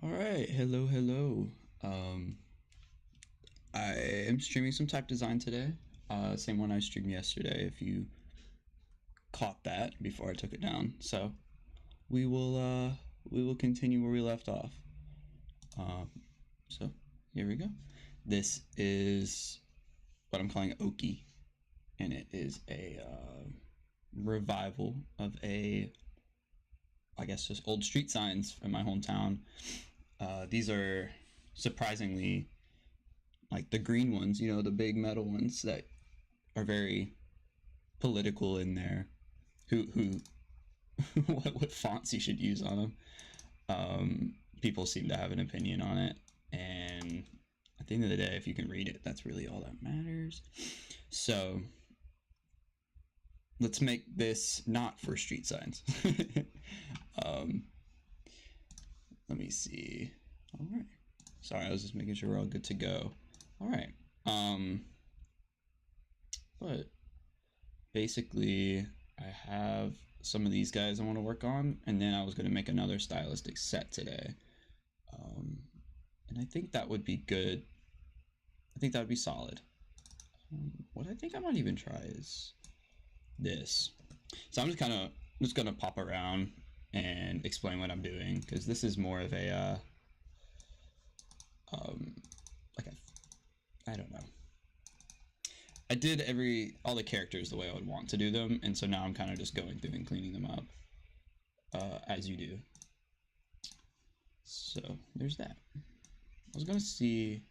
All right, hello. I am streaming some type design today. Same one I streamed yesterday. If you caught that before I took it down, so we will continue where we left off. So here we go. This is what I'm calling Oaky, and it is a revival of I guess just old street signs in my hometown. These are surprisingly like the green ones, you know, the big metal ones that are very political in there. Who what fonts you should use on them. People seem to have an opinion on it, and at the end of the day, if you can read it, that's really all that matters. So let's make this not for street signs. Let me see. All right. Sorry, I was just making sure we're all good to go. All right. But basically, I have some of these guys I want to work on, and then I was going to make another stylistic set today. And I think that would be good. I think that would be solid. What I think I might even try is this. So I'm just gonna pop around and explain what I'm doing, because this is more of a I don't know. I did all the characters the way I would want to do them, and so now I'm kind of just going through and cleaning them up, as you do. So there's that. I was gonna see.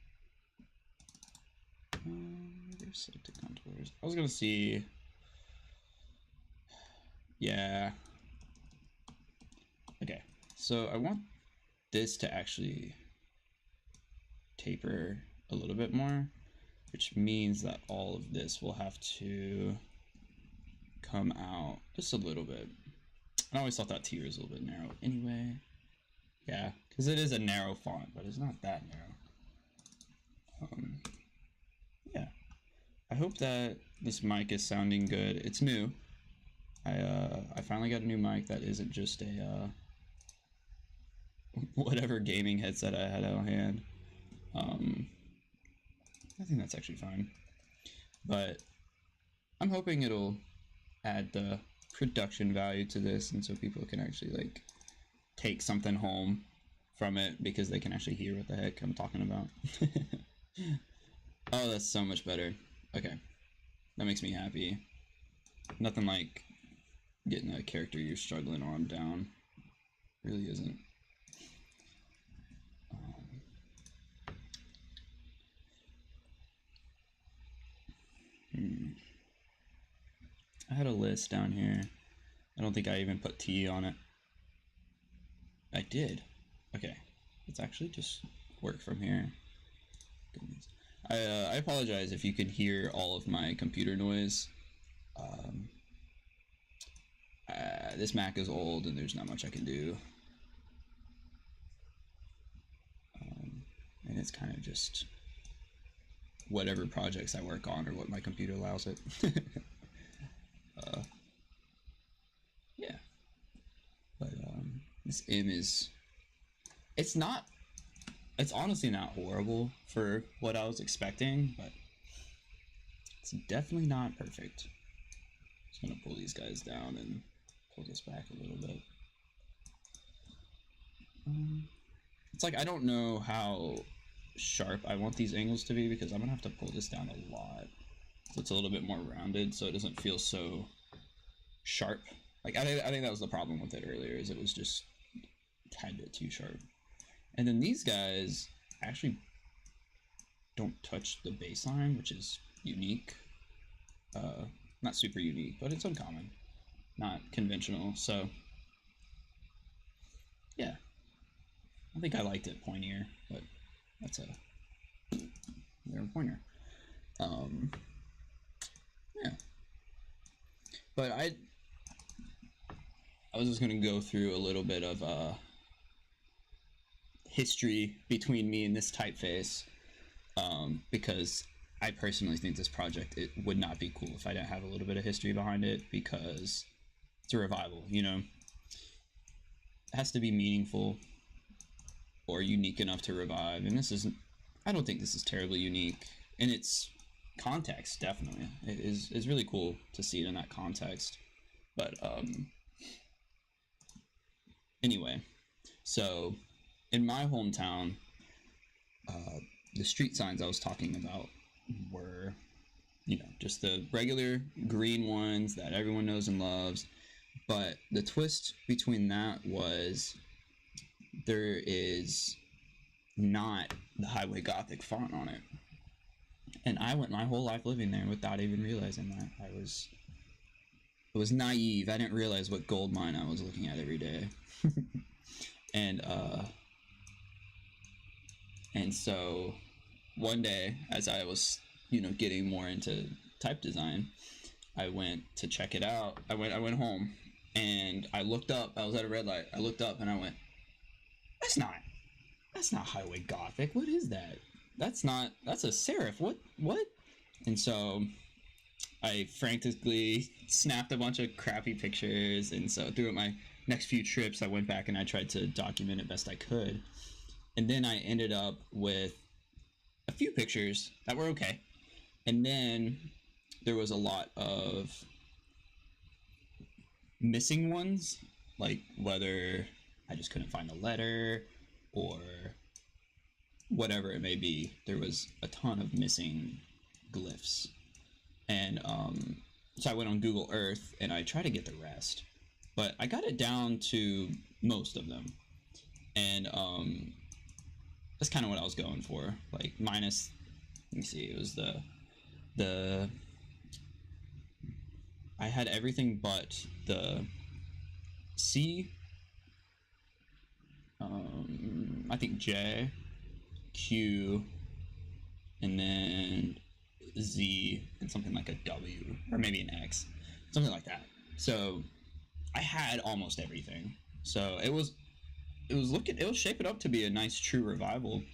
There's selected contours. I was gonna see. Yeah. Okay. So I want this to actually taper a little bit more, which means that all of this will have to come out just a little bit. I always thought that tier is a little bit narrow anyway. Yeah, because it is a narrow font, but it's not that narrow. Yeah. I hope that this mic is sounding good. It's new. I finally got a new mic that isn't just a whatever gaming headset I had on hand. I think that's actually fine, but I'm hoping it'll add the production value to this, and so people can actually like take something home from it because they can actually hear what the heck I'm talking about. Oh, that's so much better. Okay, that makes me happy. Nothing like getting a character you're struggling arm down. Really isn't. I had a list down here. I don't think I even put T on it. I did. Okay, let's actually just work from here. Goodness. I apologize if you can hear all of my computer noise. This Mac is old and there's not much I can do. And it's kind of just whatever projects I work on or what my computer allows it. Yeah. But this M is, it's honestly not horrible for what I was expecting, but it's definitely not perfect. Just gonna pull these guys down and pull this back a little bit. It's like I don't know how sharp I want these angles to be, because I'm gonna have to pull this down a lot so it's a little bit more rounded, so it doesn't feel so sharp. Like I think that was the problem with it earlier, is it was just a tad bit too sharp. And then these guys actually don't touch the baseline, which is unique. Not super unique, but it's uncommon, not conventional. So yeah, I think I liked it pointier, but that's they're a pointer. Yeah, but I was just gonna go through a little bit of history between me and this typeface, because I personally think this project, it would not be cool if I didn't have a little bit of history behind it, because it's a revival, you know. It has to be meaningful. or unique enough to revive. And this isn't, I don't think this is terribly unique in its context. Definitely, it is really cool to see it in that context. But anyway, so in my hometown, the street signs I was talking about were, you know, just the regular green ones that everyone knows and loves. But the twist between that was there is not the Highway Gothic font on it. And I went my whole life living there without even realizing that. I was naive. I didn't realize what gold mine I was looking at every day. And so one day, as I was, you know, getting more into type design, I went to check it out. I went home and I looked up. I was at a red light. I looked up and I went, that's not Highway Gothic. What is that? That's a serif. What? And so I frantically snapped a bunch of crappy pictures. And so throughout my next few trips, I went back and I tried to document it best I could. And then I ended up with a few pictures that were okay. And then there was a lot of missing ones, like whether I just couldn't find a letter or whatever it may be. There was a ton of missing glyphs. And so I went on Google Earth and I tried to get the rest. But I got it down to most of them. And that's kind of what I was going for. Like minus, let me see, it was the I had everything but the C, I think J, Q, and then Z, and something like a W, or maybe an X, something like that. So I had almost everything. So it was shaping up to be a nice true revival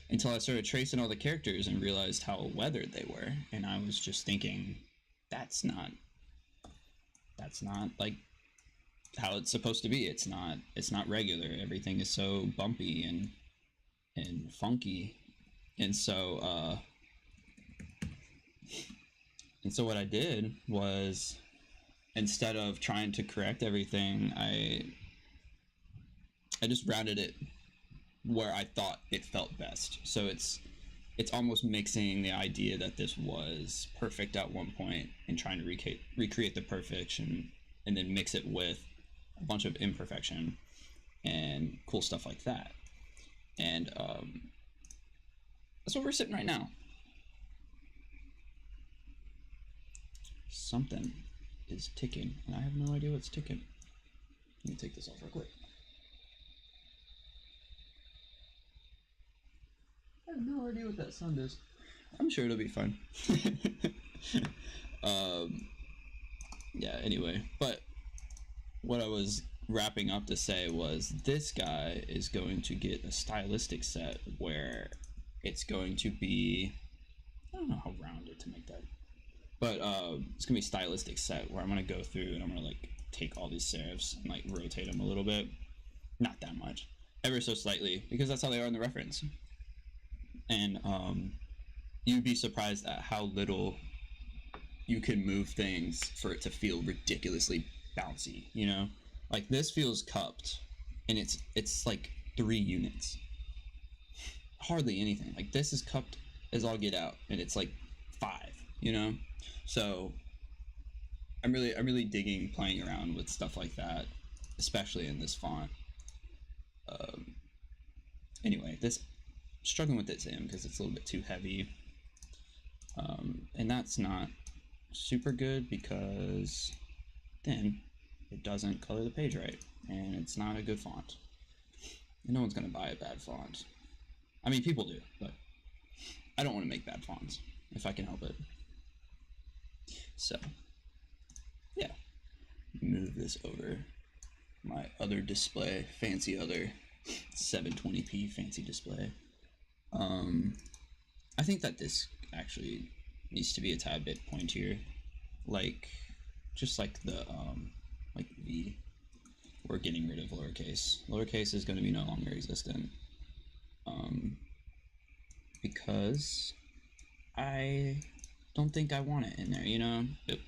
until I started tracing all the characters and realized how weathered they were. And I was just thinking, that's not like how it's supposed to be. It's not regular. Everything is so bumpy and funky. And so what I did was, instead of trying to correct everything, I just rounded it where I thought it felt best. So it's almost mixing the idea that this was perfect at one point and trying to recreate the perfection, and then mix it with a bunch of imperfection and cool stuff like that. And that's where we're sitting right now. Something is ticking, and I have no idea what's ticking. Let me take this off real quick. I have no idea what that sound is. I'm sure it'll be fine. Yeah, anyway. But what I was wrapping up to say was this guy is going to get a stylistic set where it's going to be, I don't know how rounded to make that, but it's going to be a stylistic set where I'm going to go through and I'm going to like take all these serifs and like rotate them a little bit. Not that much. Ever so slightly, because that's how they are in the reference. And you'd be surprised at how little you can move things for it to feel ridiculously bouncy, you know? Like this feels cupped, and it's like 3 units. Hardly anything. Like this is cupped as all get out, and it's like 5, you know? So I'm really digging playing around with stuff like that, especially in this font. Anyway, struggling with this M because it's a little bit too heavy, and that's not super good because then it doesn't color the page right, and it's not a good font. And no one's gonna buy a bad font. I mean, people do, but I don't want to make bad fonts if I can help it. So yeah, move this over my other display, fancy other 720p fancy display. I think that this actually needs to be a tad bit pointier, like just like the like we're getting rid of lowercase. Lowercase is going to be no longer existent. Because I don't think I want it in there, you know? The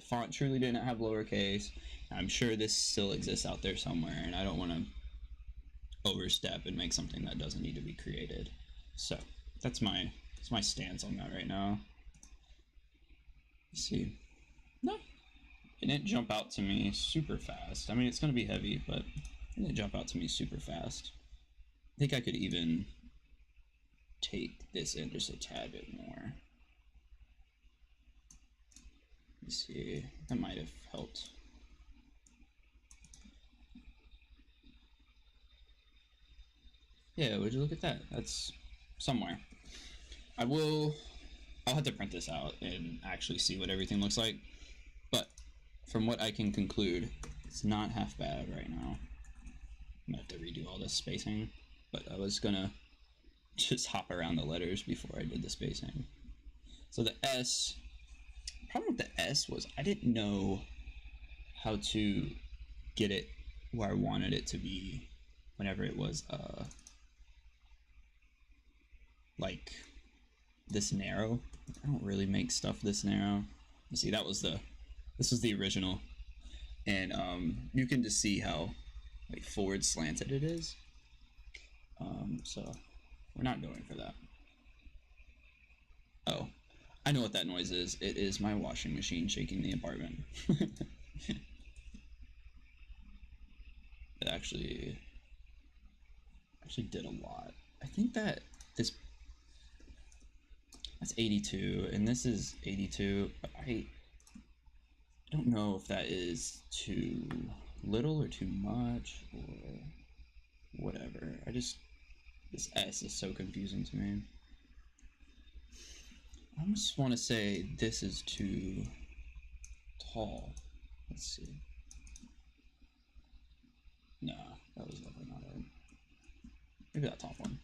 font truly didn't have lowercase. I'm sure this still exists out there somewhere, and I don't want to overstep and make something that doesn't need to be created. So that's my stance on that right now. Let's see. No, it didn't jump out to me super fast. I mean, it's going to be heavy, but it didn't jump out to me super fast. I think I could even take this in just a tad bit more. Let's see, that might have helped. Yeah, would you look at that? That's somewhere. I'll have to print this out and actually see what everything looks like. But from what I can conclude, it's not half bad right now. I'm gonna have to redo all this spacing, but I was gonna just hop around the letters before I did the spacing. So the S, problem with the S was I didn't know how to get it where I wanted it to be whenever it was like this narrow. I don't really make stuff this narrow. You see, this was the original, and you can just see how like forward slanted it is. So we're not going for that. Oh, I know what that noise is. It is my washing machine shaking the apartment. It actually did a lot. I think that that's 82 and this is 82, but I don't know if that is too little or too much or whatever. This S is so confusing to me. I almost want to say this is too tall. Let's see. No, that was definitely not it. Maybe that top one.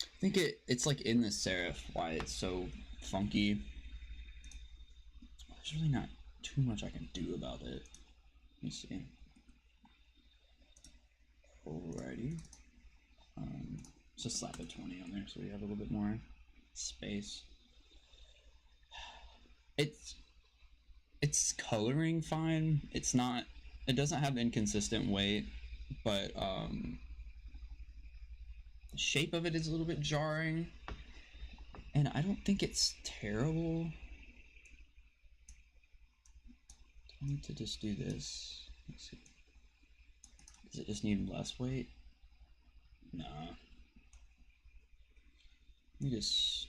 I think it's like in the serif why it's so funky. There's really not too much I can do about it. Let me see. Alrighty. Just slap a 20 on there so we have a little bit more space. It's coloring fine. It doesn't have inconsistent weight, but the shape of it is a little bit jarring, and I don't think it's terrible. I need to just do this. Let's see. Does it just need less weight? Nah. Let me just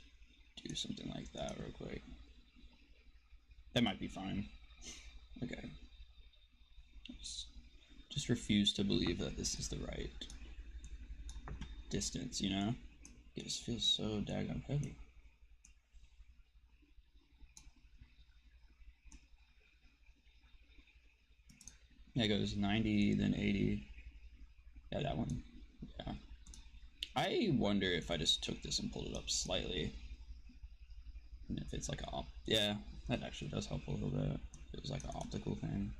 do something like that real quick. That might be fine. Okay. Just refuse to believe that this is the right distance, you know? It just feels so daggone heavy. Yeah, it goes 90, then 80. Yeah, that one. Yeah. I wonder if I just took this and pulled it up slightly. And if it's like a yeah, that actually does help a little bit. It was like an optical thing.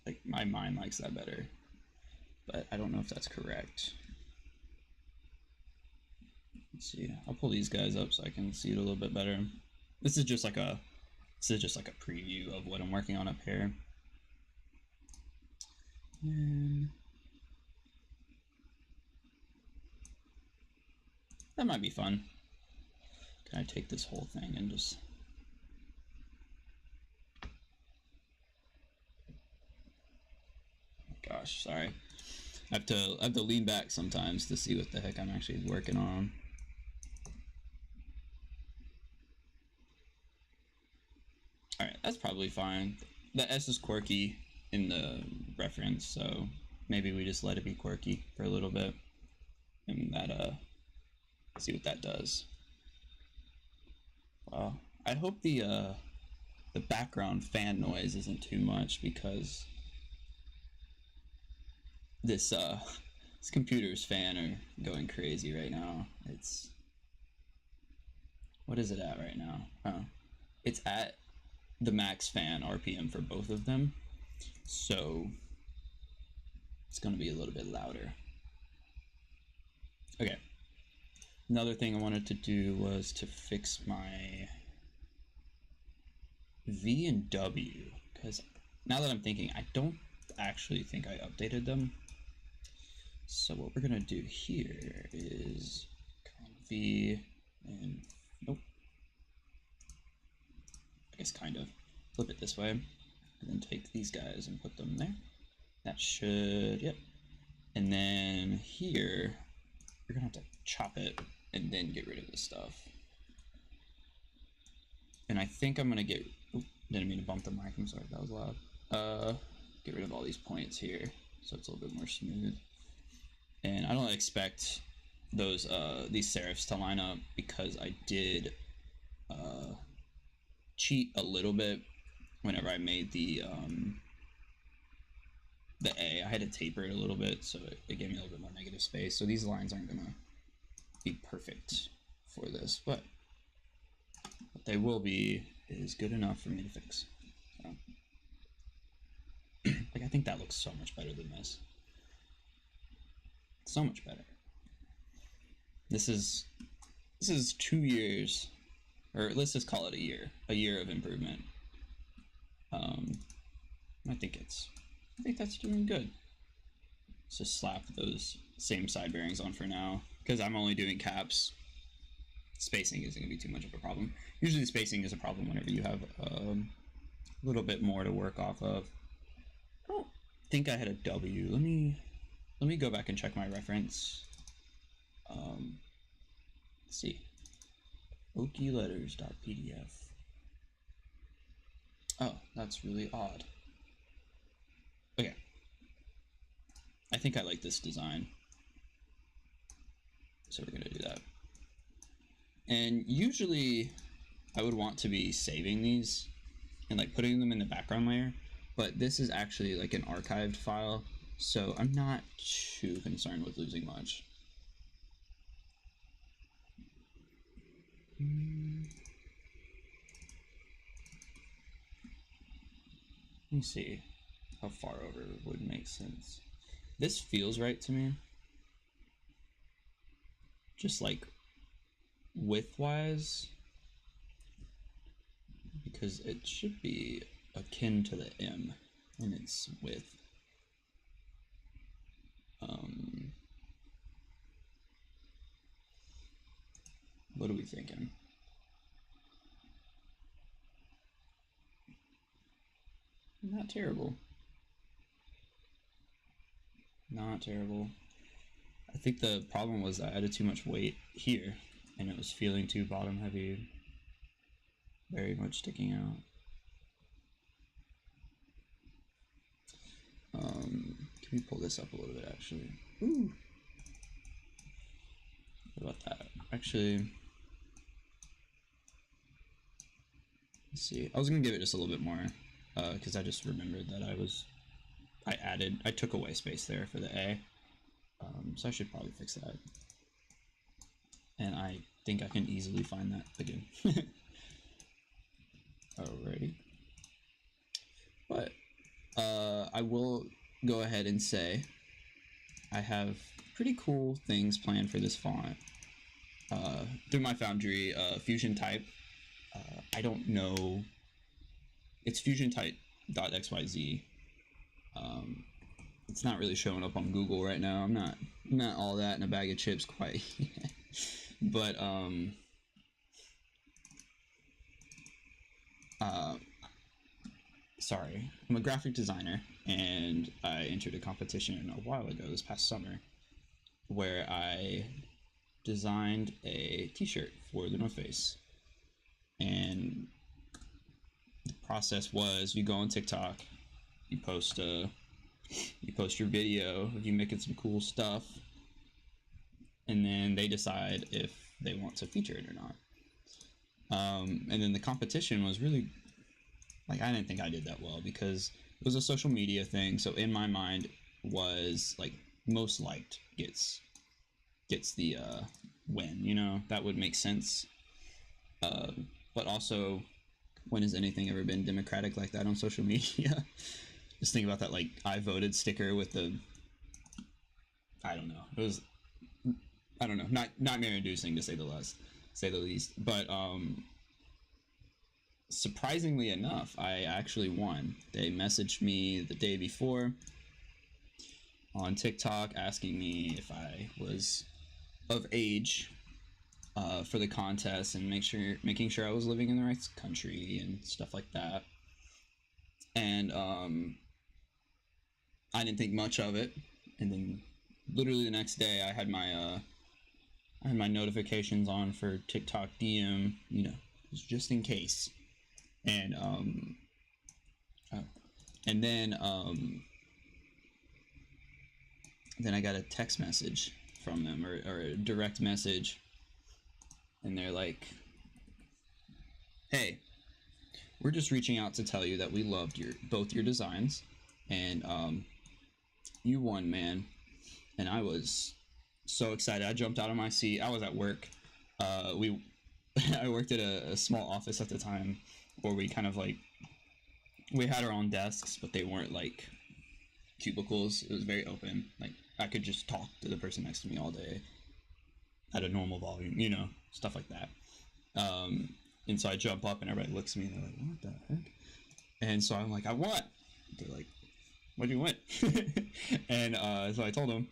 Like my mind likes that better, but I don't know if that's correct. Let's see. I'll pull these guys up so I can see it a little bit better. This is just like a preview of what I'm working on up here. And that might be fun. Can I take this whole thing and just... Gosh, sorry. I have to lean back sometimes to see what the heck I'm actually working on. Alright, that's probably fine. The S is quirky in the reference, so maybe we just let it be quirky for a little bit. And that, see what that does. Wow. I hope the background fan noise isn't too much, because this This computer's fan are going crazy right now. It's, what is it at right now? Oh, it's at the max fan RPM for both of them, so it's going to be a little bit louder. Okay, another thing I wanted to do was to fix my V and W, because now that I'm thinking, I don't actually think I updated them. So what we're gonna do here is V and nope, I guess kind of flip it this way, and then take these guys and put them there. That should, yep. And then here you're gonna have to chop it and then get rid of this stuff. And I think I'm gonna get, didn't mean to bump the mic, I'm sorry, that was loud. Get rid of all these points here so it's a little bit more smooth. And I don't expect those these serifs to line up because I did cheat a little bit whenever I made the A. I had to taper it a little bit, so it gave me a little bit more negative space. So these lines aren't gonna be perfect for this, but what they will be is good enough for me to fix. So, like, I think that looks so much better than this. So much better. This is 2 years, or let's just call it a year of improvement. I think that's doing good. Let's just slap those same side bearings on for now, because I'm only doing caps. Spacing isn't going to be too much of a problem. Usually the spacing is a problem whenever you have a little bit more to work off of. I don't think I had a W. Let me go back and check my reference. Let's see. Oakyletters.pdf. Oh, that's really odd. Okay. I think I like this design. So we're gonna do that. And usually I would want to be saving these and like putting them in the background layer, but this is actually like an archived file, so I'm not too concerned with losing much. Let me see how far over would make sense. This feels right to me. Just like width-wise, because it should be akin to the M in its width. What are we thinking? Not terrible. Not terrible. I think the problem was I added too much weight here, and it was feeling too bottom heavy. Very much sticking out. Can we pull this up a little bit, actually? Ooh. What about that? Actually, let's see. I was gonna give it just a little bit more, because I just remembered that I took away space there for the A. So I should probably fix that. And I think I can easily find that again. Alrighty. But I will go ahead and say I have pretty cool things planned for this font through my Foundry, FusionType. I don't know. It's FusionType.xyz. It's not really showing up on Google right now. I'm not all that in a bag of chips quite yet. But sorry, I'm a graphic designer, and I entered a competition a while ago, this past summer, where I designed a t-shirt for the North Face. And the process was, you go on TikTok, you post your video of you making some cool stuff, and then they decide if they want to feature it or not. And then the competition was really, like, I didn't think I did that well because it was a social media thing. So in my mind was like, most liked gets the win, you know? That would make sense. But also, when has anything ever been democratic like that on social media? Just think about that, like, I voted sticker with the, I don't know. It was, I don't know, not nightmare inducing to say the least. But surprisingly enough, I actually won. They messaged me the day before on TikTok asking me if I was of age for the contest and making sure I was living in the right country and stuff like that. And I didn't think much of it. And then literally the next day, I had my notifications on for TikTok DM, you know, just in case. And then I got a text message from them, or a direct message, and they're like, "Hey, we're just reaching out to tell you that we loved both your designs, and you won, man." And I was so excited. I jumped out of my seat. I was at work. I worked at a small office at the time, where we kind of like, we had our own desks, but they weren't like cubicles. It was very open. Like, I could just talk to the person next to me all day at a normal volume, you know, stuff like that. And so I jump up and everybody looks at me and they're like, "What the heck?" And so I'm like, "I won." They're like, "What do you win?" And so I told them,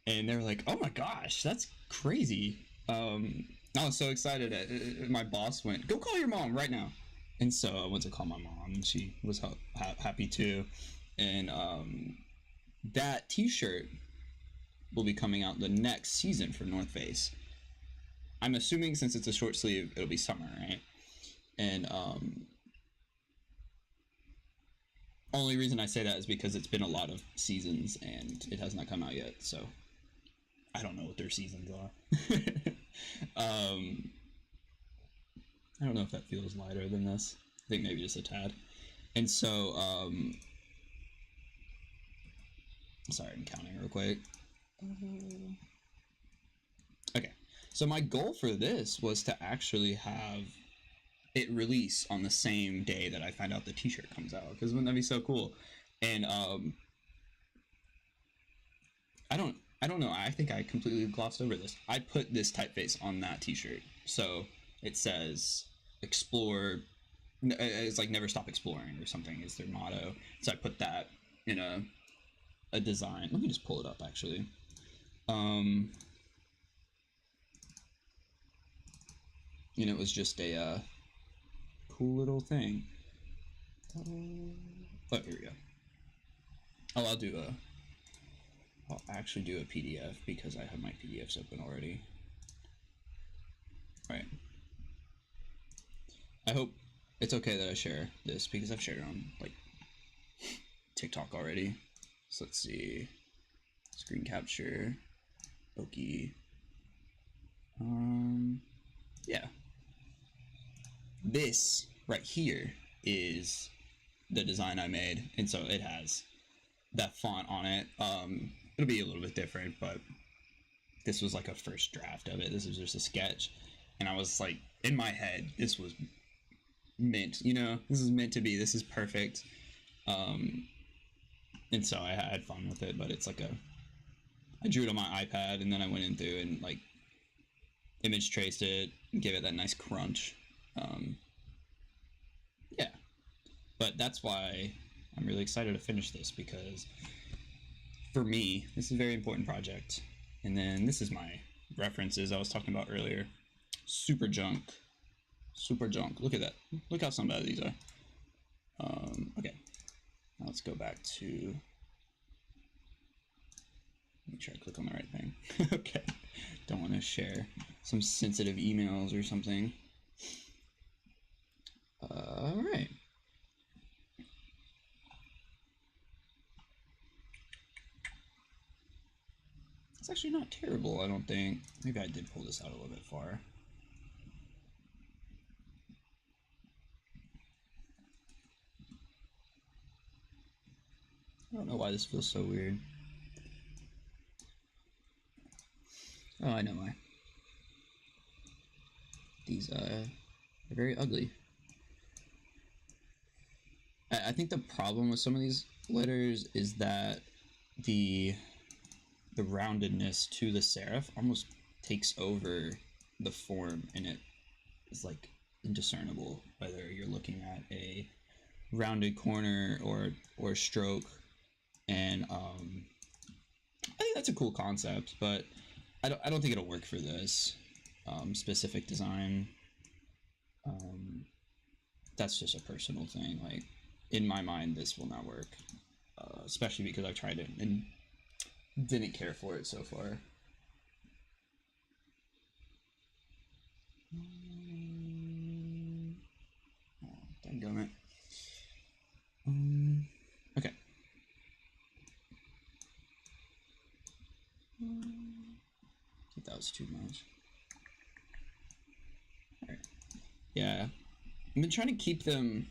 and they were like, "Oh my gosh, that's crazy." I was so excited. My boss went, "Go call your mom right now." And so I went to call my mom, and she was happy too. And that t-shirt will be coming out the next season for North Face. I'm assuming since it's a short sleeve, it'll be summer, right? And only reason I say that is because it's been a lot of seasons and it has not come out yet, so I don't know what their seasons are. I don't know if that feels lighter than this. I think maybe just a tad. And so, sorry, I'm counting real quick. Okay, so my goal for this was to actually have it release on the same day that I find out the t-shirt comes out, because wouldn't that be so cool? And I don't know, I think I completely glossed over this. I put this typeface on that t-shirt, so it says explore, it's like never stop exploring or something is their motto. So I put that in a design. Let me just pull it up actually. And it was just a cool little thing. Oh, here we go. Oh, I'll actually do a PDF because I have my PDFs open already. All right. I hope it's okay that I share this because I've shared it on like TikTok already. So let's see. Screen capture. Oaky. Yeah. This right here is the design I made, and so it has that font on it. It'll be a little bit different, but this was like a first draft of it. This was just a sketch, and I was like, in my head, this was meant, you know, this is meant to be, this is perfect. And so I had fun with it, but it's like I drew it on my iPad, and then I went in through and like image traced it and gave it that nice crunch. Yeah, but that's why I'm really excited to finish this, because for me, this is a very important project. And then this is my references I was talking about earlier. Super junk. Super junk. Look at that. Look how some bad these are. Okay. Now let's go back to... Make sure I click on the right thing. Okay. Don't want to share some sensitive emails or something. All right. It's actually not terrible, I don't think. Maybe I did pull this out a little bit far. I don't know why this feels so weird. Oh, I know why. These are very ugly. I think the problem with some of these letters is that the roundedness to the serif almost takes over the form, and it is like indiscernible whether you're looking at a rounded corner or stroke. And I think that's a cool concept, but I don't think it'll work for this specific design. That's just a personal thing. Like, in my mind, this will not work, especially because I've tried it and didn't care for it so far. Oh, dadgummit. Okay. I think that was too much. Alright. Yeah. I've been trying to keep them,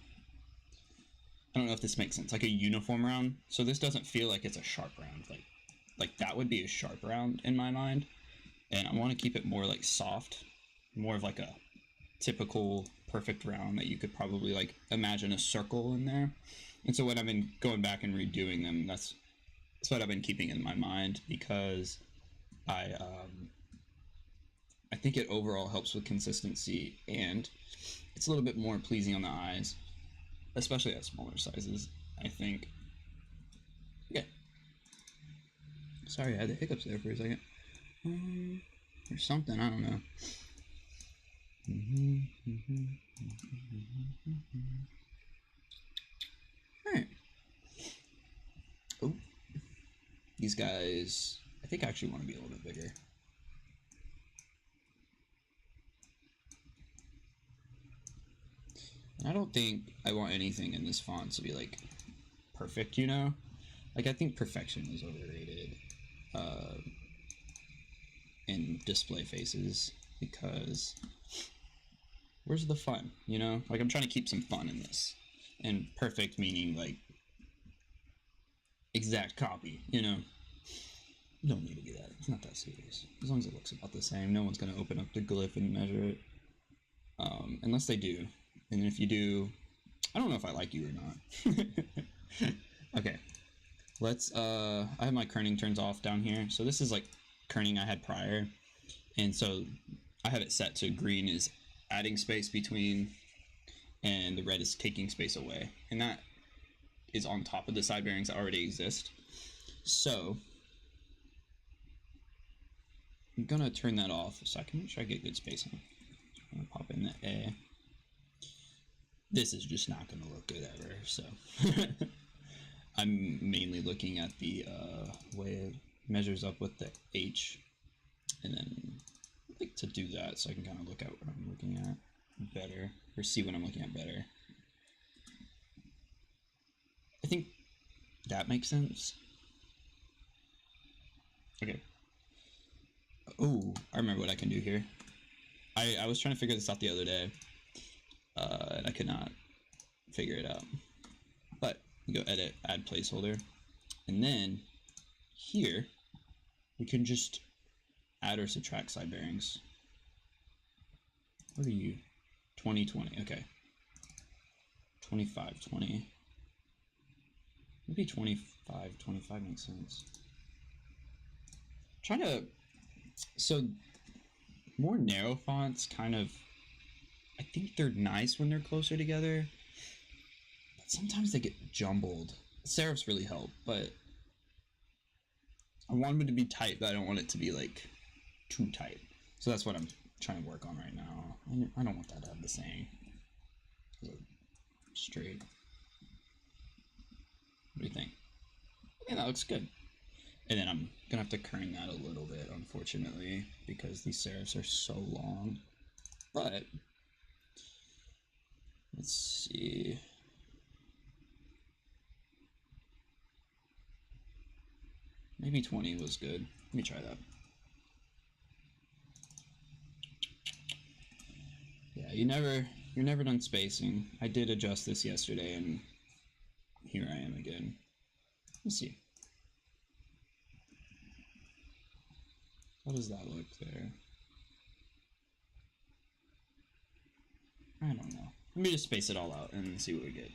I don't know if this makes sense, like a uniform round. So this doesn't feel like it's a sharp round. Like that would be a sharp round in my mind. And I want to keep it more like soft, more of like a typical perfect round that you could probably like imagine a circle in there. And so when I've been going back and redoing them, that's what I've been keeping in my mind, because I think it overall helps with consistency, and it's a little bit more pleasing on the eyes, especially at smaller sizes, I think. Yeah. Sorry, I had the hiccups there for a second. Or something, I don't know. Alright. Oh. These guys, I think I actually want to be a little bit bigger. And I don't think I want anything in this font to be like perfect, you know? Like, I think perfection is overrated in display faces, because where's the fun, you know? Like, I'm trying to keep some fun in this. And perfect meaning like exact copy, you know? You don't need to be that. It's not that serious. As long as it looks about the same, no one's going to open up the glyph and measure it. Unless they do. And if you do, I don't know if I like you or not. Okay. Let's, I have my kerning turns off down here. So this is like kerning I had prior. And so I have it set to green is adding space between and the red is taking space away. And that is on top of the side bearings that already exist. So I'm gonna turn that off so I can make sure I get good spacing. I'm gonna pop in the A. This is just not gonna look good ever, so I'm mainly looking at the way it measures up with the H, and then I like to do that so I can kind of look at what I'm looking at better, or see what I'm looking at better. I think that makes sense. Okay. Oh, I remember what I can do here. I was trying to figure this out the other day, and I could not figure it out. But you go edit, add placeholder, and then here we can just add or subtract side bearings. What are you? 2020. Okay. 2520. Maybe 2525 makes sense. Trying to, so more narrow fonts kind of, I think they're nice when they're closer together, but sometimes they get jumbled. Serifs really help, but I want them to be tight, but I don't want it to be like too tight. So that's what I'm trying to work on right now. I don't want that to have the same. Straight. What do you think? Yeah, that looks good. And then I'm gonna have to kern that a little bit, unfortunately, because these serifs are so long. But let's see. Maybe 20 was good. Let me try that. Yeah, you're never done spacing. I did adjust this yesterday, and here I am again. Let's see. How does that look there? I don't know. Let me just space it all out and see what we get.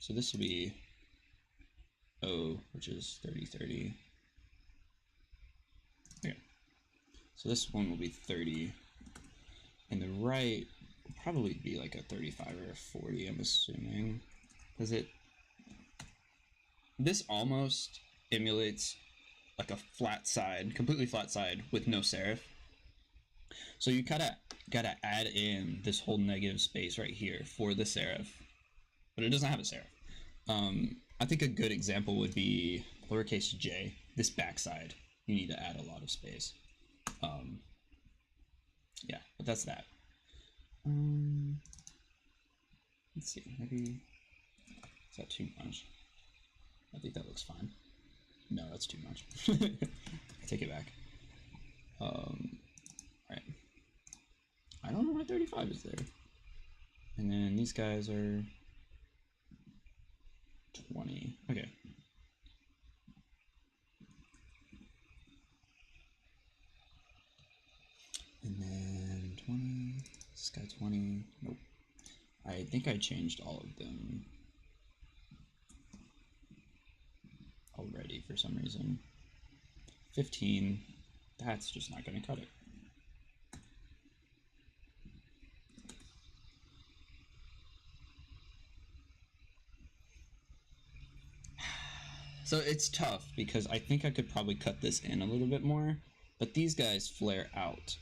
So this will be O, which is 30, 30. Okay. So this one will be 30. And the right will probably be like a 35 or a 40, I'm assuming. Because this almost emulates like a flat side, completely flat side with no serif. So you gotta add in this whole negative space right here for the serif, but it doesn't have a serif. I think a good example would be lowercase j, this backside. You need to add a lot of space. Yeah, but that's that. Let's see, maybe, is that too much? I think that looks fine. No, that's too much. I take it back. Right. I don't know why 35 is there. And then these guys are 20. Okay. And then 20. This guy 20. Nope. I think I changed all of them already for some reason. 15. That's just not going to cut it. So it's tough because I think I could probably cut this in a little bit more, but these guys flare out.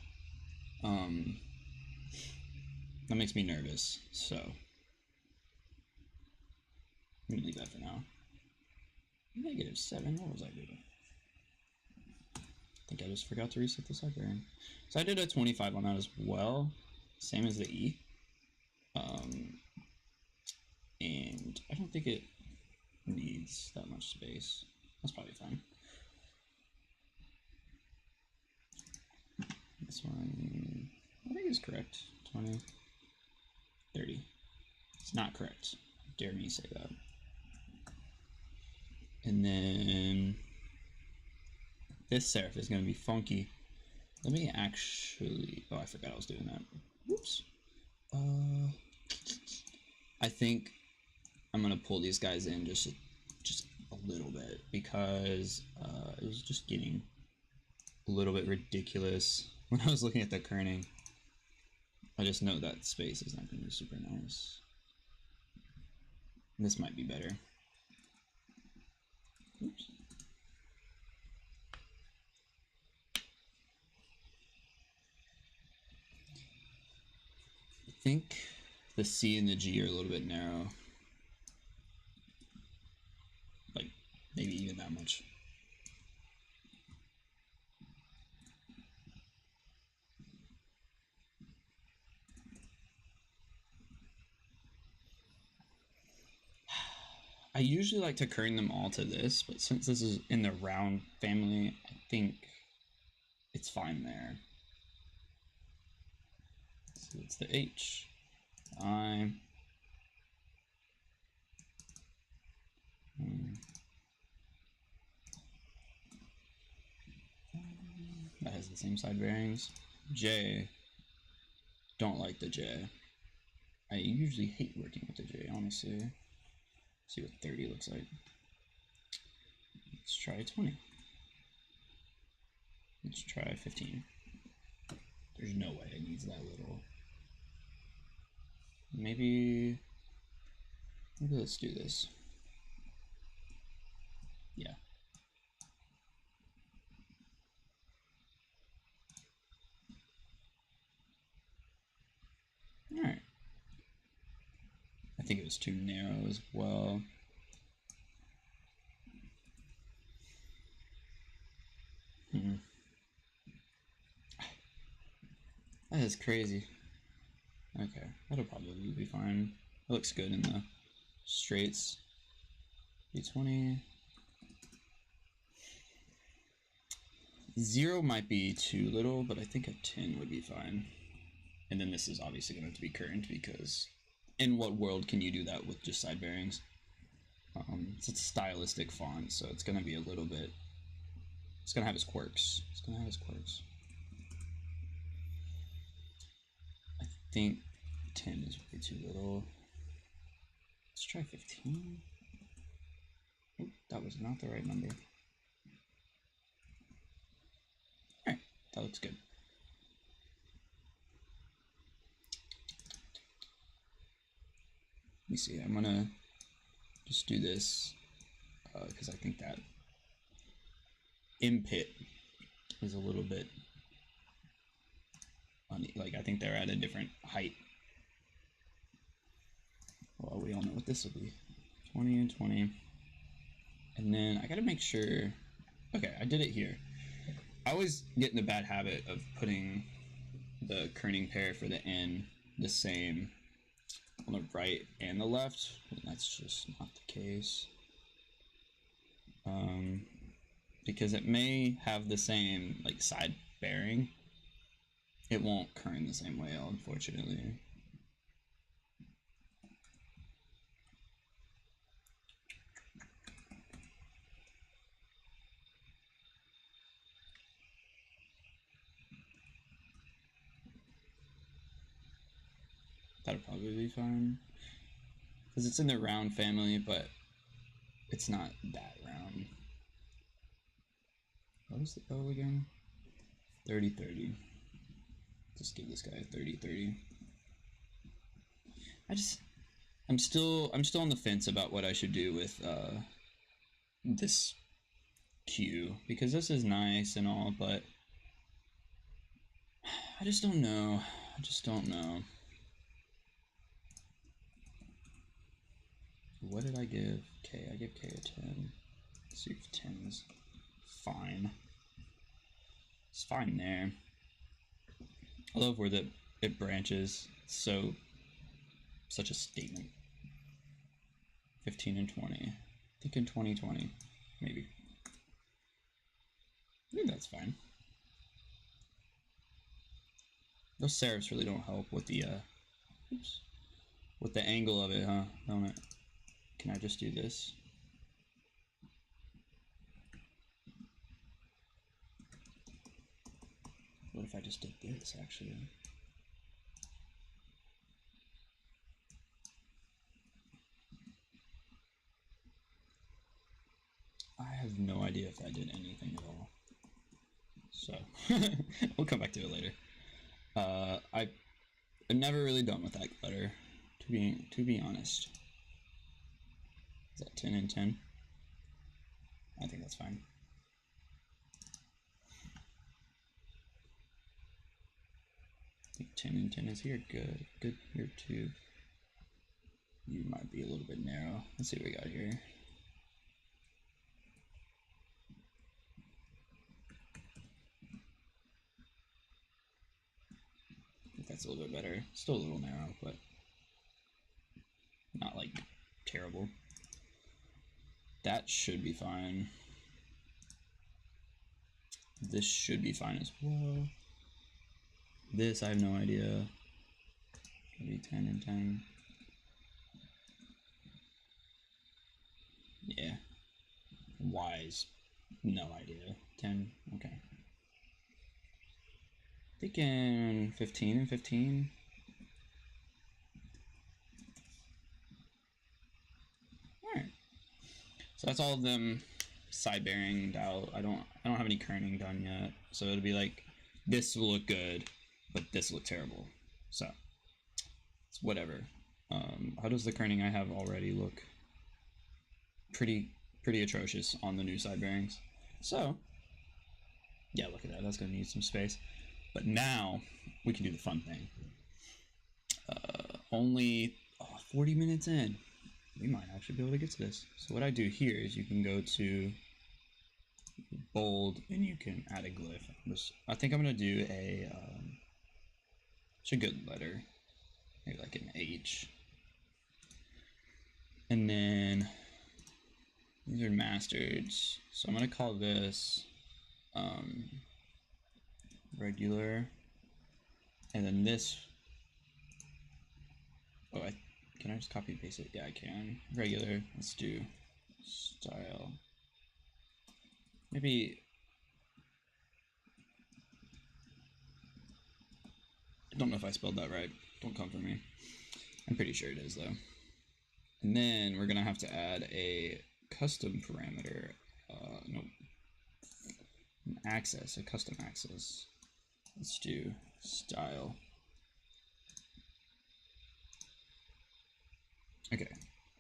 That makes me nervous, so I'm gonna leave that for now. -7, what was I doing? I think I just forgot to reset the side bearing. So I did a 25 on that as well, same as the E. And I don't think it needs that much space. That's probably fine. This one, I think is correct. 20, 30. It's not correct. Dare me say that. And then this serif is going to be funky. Let me actually, oh, I forgot I was doing that. Whoops. I think I'm going to pull these guys in just a little bit because it was just getting a little bit ridiculous when I was looking at the kerning. I just know that space is not going to be super nice. This might be better. Oops. I think the C and the G are a little bit narrow. Like, maybe even that much. I usually like to kern them all to this, but since this is in the round family, I think it's fine there. So it's the H, I, that has the same side bearings. J, don't like the J. I usually hate working with the J, honestly. Let's see what 30 looks like. Let's try 20. Let's try 15. There's no way it needs that little. Maybe let's do this. Yeah. All right. I think it was too narrow as well. That is crazy. Okay, that'll probably be fine. It looks good in the straights. B20. 0 might be too little, but I think a 10 would be fine. And then this is obviously going to have to be current because in what world can you do that with just side bearings? It's a stylistic font, so it's going to be a little bit It's gonna have its quirks. It's gonna have its quirks. I think 10 is way too little. Let's try 15. Oop, that was not the right number. Alright, that looks good. Let me see, I'm gonna just do this because I think that input is a little bit like, I think they're at a different height. Well, we all know what this will be. 20 and 20. And then I gotta make sure, okay, I did it here. I always get in the bad habit of putting the kerning pair for the N the same on the right and the left, and that's just not the case. Because it may have the same like side bearing, it won't kern the same way, unfortunately. That'll probably be fine, because it's in the round family, but it's not that round. What was the O again? 30-30. Just give this guy a 30-30. I'm still on the fence about what I should do with this Q, because this is nice and all, but I just don't know. I just don't know. What did I give K? I give K a 10. Let's see if 10 is fine. It's fine there. I love where it branches. So such a statement. 15 and 20. I think in 2020, maybe. I think that's fine. Those serifs really don't help with the with the angle of it, huh? Don't it? Can I just do this? What if I just did this, actually? I have no idea if that did anything at all. So, we'll come back to it later. I've never really done with that glitter, to be honest. Is that 10 and 10? I think that's fine. I think 10 and 10 is here. Good. Good here too. You might be a little bit narrow. Let's see what we got here. I think that's a little bit better. Still a little narrow, but not like terrible. That should be fine. This should be fine as well. This, I have no idea. Maybe 10 and 10. Yeah. Wise. No idea. 10. Okay. Thinking 15 and 15. Alright. So that's all of them side bearing out. I don't have any kerning done yet. So it'll be like, this will look good, but this will look terrible. So it's whatever. How does the kerning I have already look? Pretty atrocious on the new side bearings. So yeah, look at that. That's gonna need some space. But now we can do the fun thing. Only 40 minutes in. We might actually be able to get to this. So what I do here is you can go to bold and you can add a glyph. I think I'm gonna do it's a good letter, maybe like an H. And then these are masters. So I'm gonna call this regular, and then this, can I just copy and paste it? Yeah, I can. Regular, let's do style. Maybe I don't know if I spelled that right. Don't come for me. I'm pretty sure it is though. And then we're gonna have to add a custom parameter. Nope. An access, a custom access. Let's do style. Okay,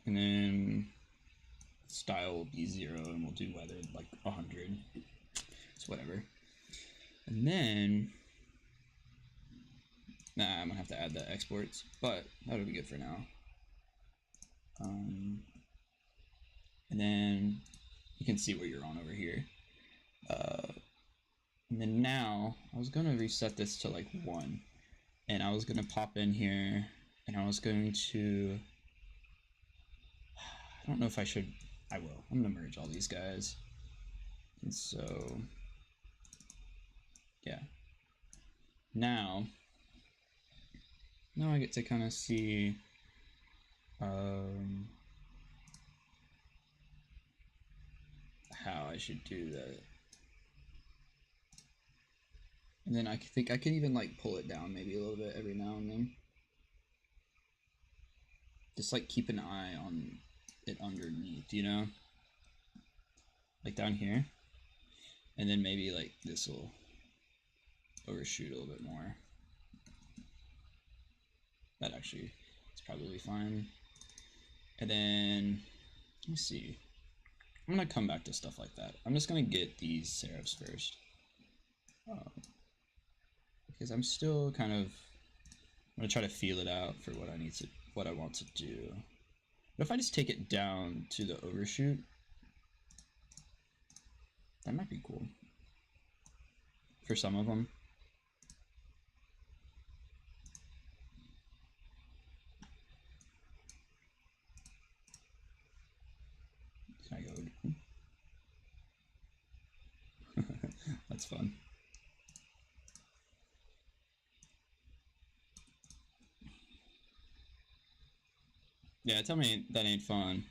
and then style will be 0, and we'll do weather like 100. It's whatever. And then, I'm gonna have to add the exports, but that'll be good for now. And then you can see what you're on over here. And then now I was gonna reset this to like 1, and I was gonna pop in here, and I was going to, I don't know if I should, I will. I'm gonna merge all these guys. And so, yeah. Now I get to kind of see how I should do that. And then I think I can even like pull it down maybe a little bit every now and then. Just like keep an eye on it underneath, you know? Like down here. And then maybe like this will overshoot a little bit more. That actually is probably fine. And then, let me see. I'm gonna come back to stuff like that. I'm just gonna get these serifs first. Because I'm still kind of, I'm gonna try to feel it out for what I want to do. But if I just take it down to the overshoot, that might be cool. For some of them. Can I go? That's fun. Yeah, tell me that ain't fun.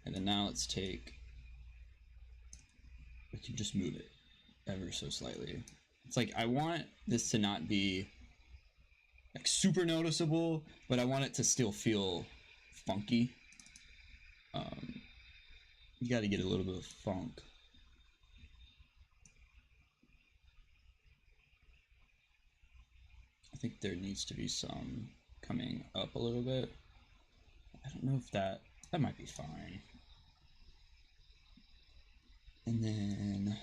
And then now let's take, we can just move it ever so slightly. It's like, I want this to not be like super noticeable, but I want it to still feel funky. You gotta get a little bit of funk. I think there needs to be some coming up a little bit. I don't know if that might be fine. And then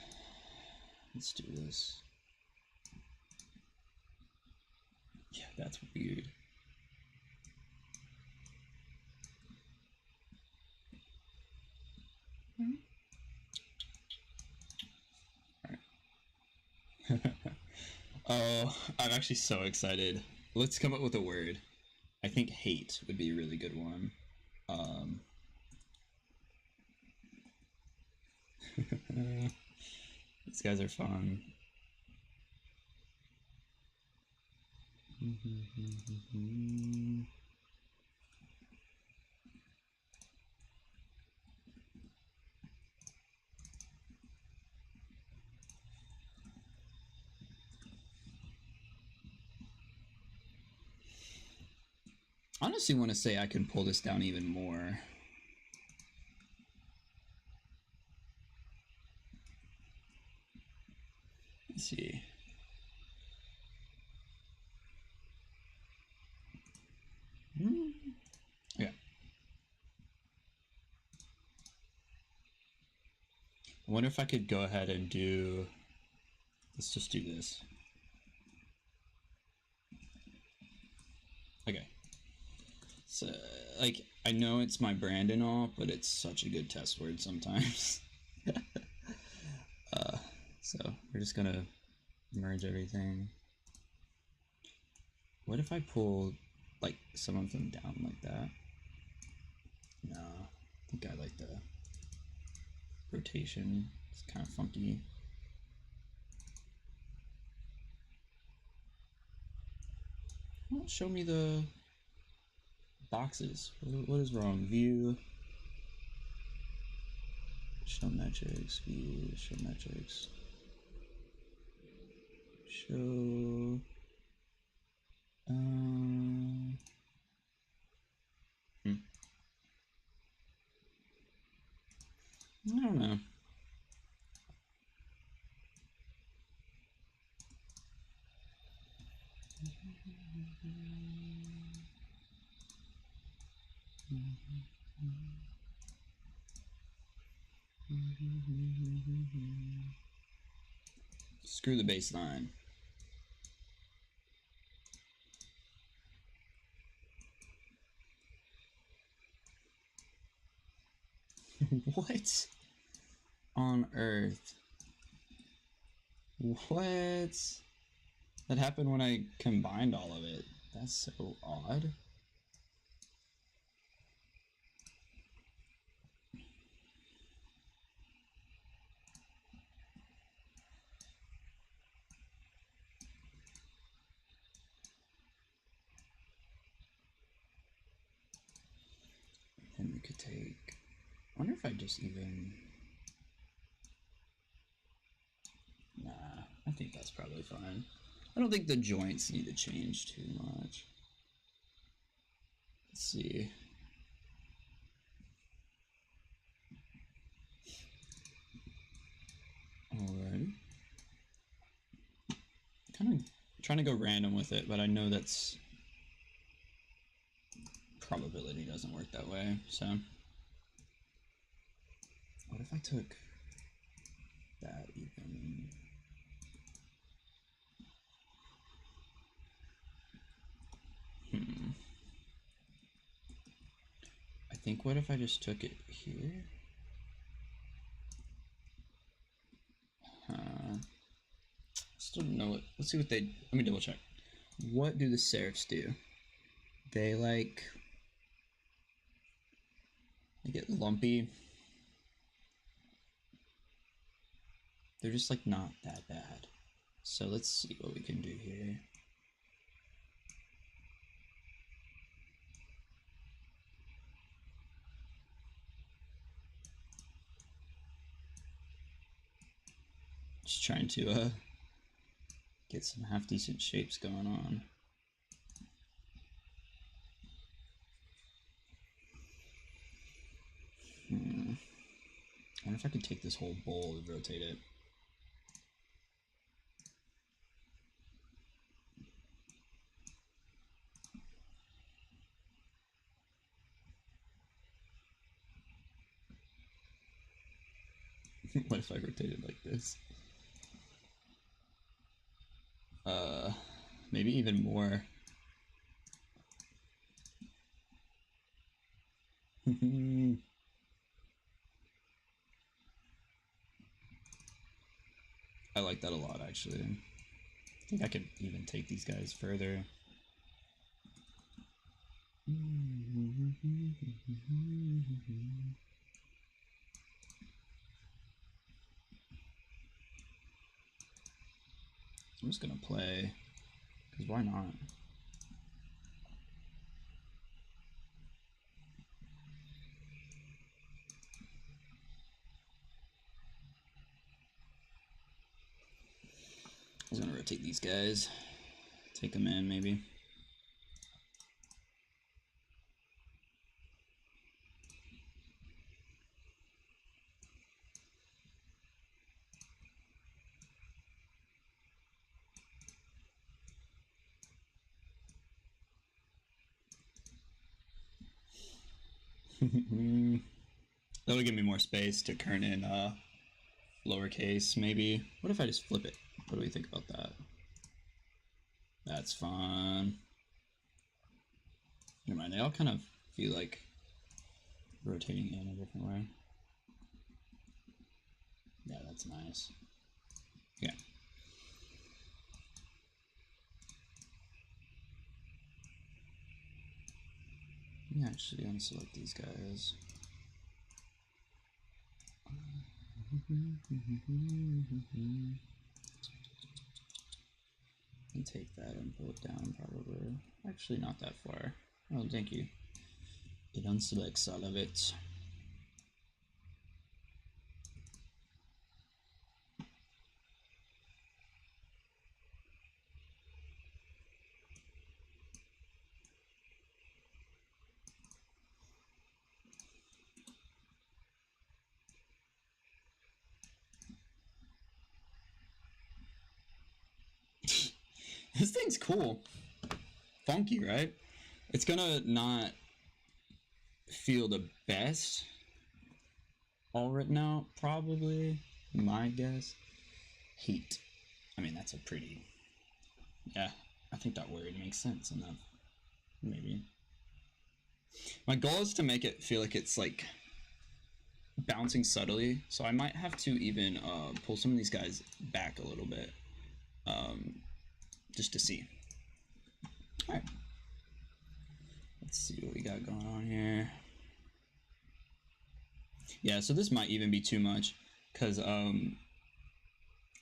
let's do this. Yeah, that's weird. All right. Oh, I'm actually so excited. Let's come up with a word. I think hate would be a really good one. These guys are fun. I honestly want to say I can pull this down even more. Let's see. Yeah. I wonder if I could go ahead and do, let's just do this. Okay. So, like, I know it's my brand and all, but it's such a good test word sometimes. So we're just gonna merge everything. What if I pull like some of them down like that? No, I think I like the rotation. It's kind of funky. Well, show me the boxes. What is wrong? View. Show metrics. View. Show metrics. Show Screw the baseline. What on earth? What? That happened when I combined all of it. That's so odd. Then we could take, I wonder if I just even, nah, I think that's probably fine. I don't think the joints need to change too much. Let's see. Alrighty. Kind of trying to go random with it, but I know that's probability doesn't work that way, so. What if I took that even? I think what if I just took it here? Still don't know what, let's see what they, let me double check. What do the serifs do? They like, they get lumpy. They're just like not that bad. So let's see what we can do here. Just trying to get some half decent shapes going on. I wonder if I could take this whole bowl and rotate it. What if I rotate it like this? Maybe even more. I like that a lot, actually. I think I could even take these guys further. I'm just gonna play, because why not? I was gonna rotate these guys, take them in maybe. That'll give me more space to turn in lowercase, maybe. What if I just flip it? What do we think about that? That's fun. Never mind, they all kind of feel like rotating in a different way. Yeah, that's nice. Yeah. Let me actually unselect these guys. And take that and pull it down probably. Actually not that far. Oh, thank you. It unselects all of it. This thing's cool. funky, right? It's gonna not feel the best all written out, probably. My guess. Heat. I mean, that's a pretty... Yeah, I think that word makes sense enough. Maybe. My goal is to make it feel like it's like bouncing subtly, so I might have to even pull some of these guys back a little bit, just to see. All right, let's see what we got going on here. Yeah, so this might even be too much, because I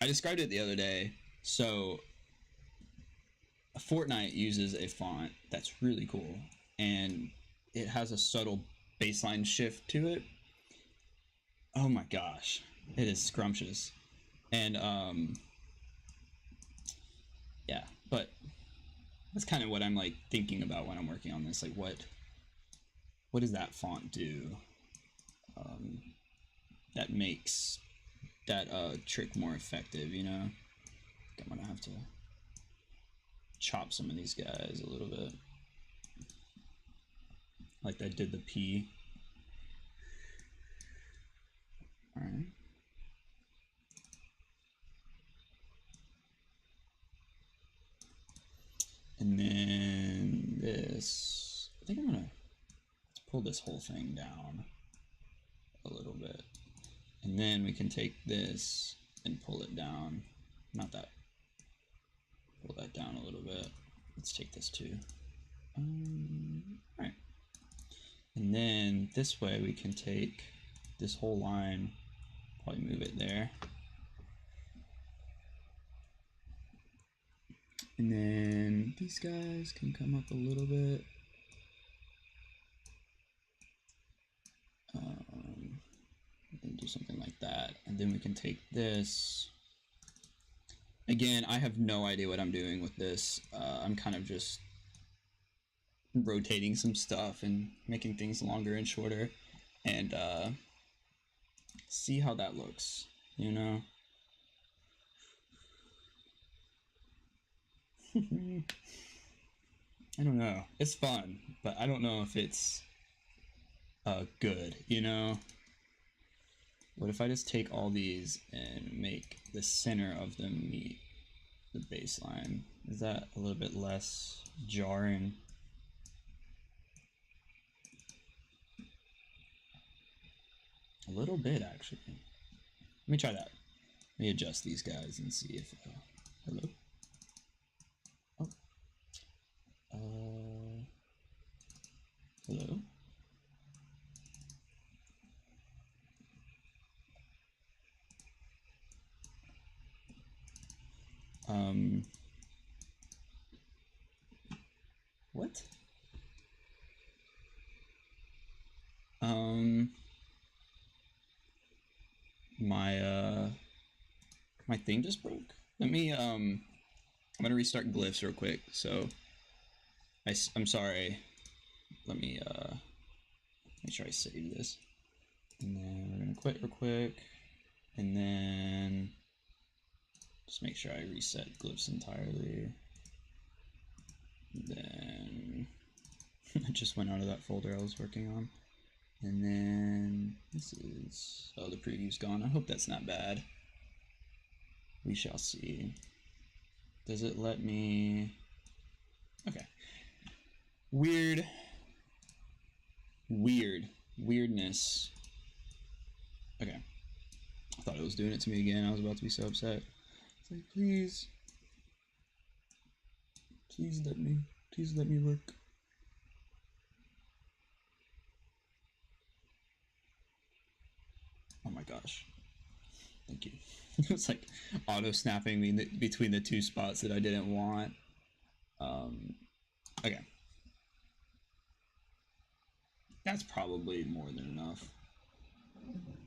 described it the other day. So Fortnite uses a font that's really cool, and it has a subtle baseline shift to it. Oh my gosh, it is scrumptious. And yeah, but that's kind of what I'm like thinking about when I'm working on this. Like, what does that font do that makes that trick more effective, you know? I'm gonna have to chop some of these guys a little bit, like I did the P. All right. And then this, I think I'm gonna, let's pull this whole thing down a little bit. And then we can take this and pull it down. Not that. Pull that down a little bit. Let's take this too. All right. And then this way we can take this whole line, probably move it there. And then these guys can come up a little bit. And do something like that. And then we can take this. Again, I have no idea what I'm doing with this. I'm kind of just rotating some stuff and making things longer and shorter, and see how that looks, you know? I don't know. It's fun, but I don't know if it's good, you know? What if I just take all these and make the center of them meet the baseline? Is that a little bit less jarring? A little bit, actually. Let me try that. Let me adjust these guys and see if... hello? Oh. Hello? What? My thing just broke. Let me, I'm gonna restart glyphs real quick, so I'm sorry. Let me, make sure I save this. And then we're gonna quit real quick, and then just make sure I reset glyphs entirely. Then I just went out of that folder I was working on. And then this is, oh, the preview's gone. I hope that's not bad. We shall see. Does it let me? Okay. Weirdness. Okay. I thought it was doing it to me again. I was about to be so upset. It's like, please let me work. Oh my gosh. Thank you. It was like auto snapping me between the two spots that I didn't want. Okay. That's probably more than enough.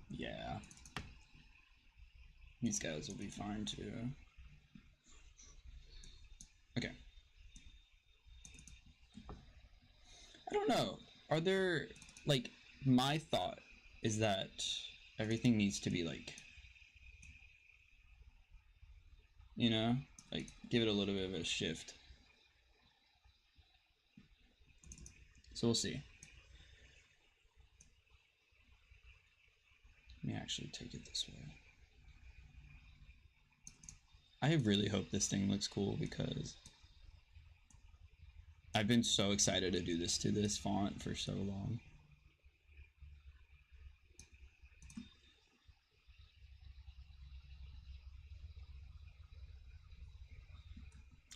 Yeah. These guys will be fine too. Okay. I don't know. Are there, like, my thought is that everything needs to be like, you know, like give it a little bit of a shift. So we'll see. Let me actually take it this way. I really hope this thing looks cool because I've been so excited to do this to this font for so long.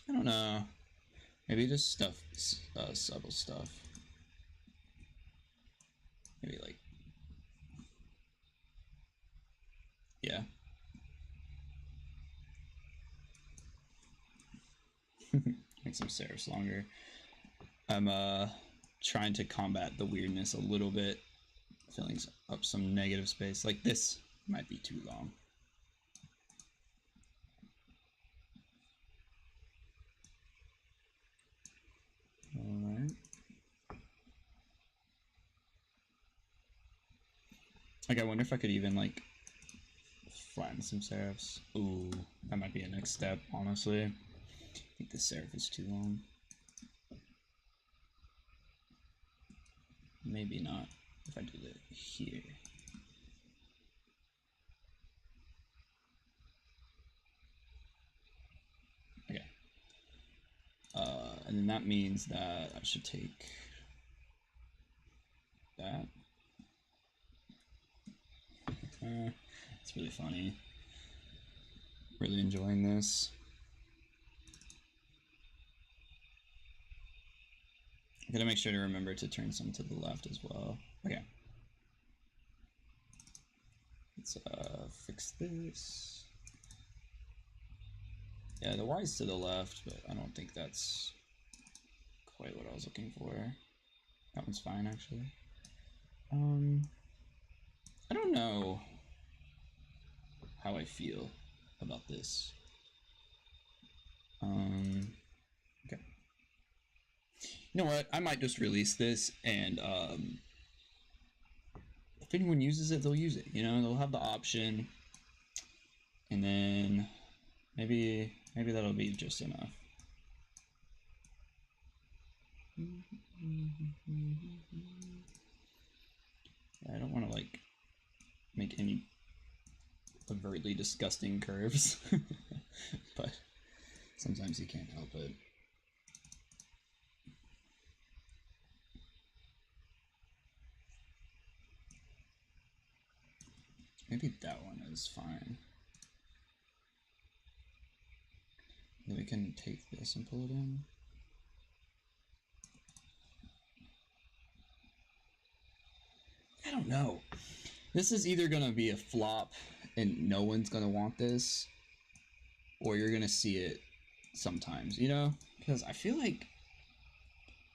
I don't know. Maybe just stuff, subtle stuff. Maybe like, yeah. Make some serifs longer. I'm trying to combat the weirdness a little bit, filling up some negative space. Like this might be too long. All right. Like I wonder if I could even like flatten some serifs. Ooh, that might be a next step, honestly. I think this serif is too long. Maybe not if I do it here. Okay. And then that means that I should take that. It's really funny. Really enjoying this. I gotta make sure to remember to turn some to the left as well. Okay. Let's fix this. Yeah, the Y's to the left, but I don't think that's quite what I was looking for. That one's fine, actually. I don't know how I feel about this. Okay. You know what? I might just release this, and if anyone uses it, they'll use it. You know, they'll have the option, and then maybe that'll be just enough. I don't want to like make any overtly disgusting curves, but sometimes you can't help it. Maybe that one is fine. Then we can take this and pull it in. I don't know. This is either gonna be a flop and no one's gonna want this, or you're gonna see it sometimes, you know? Because I feel like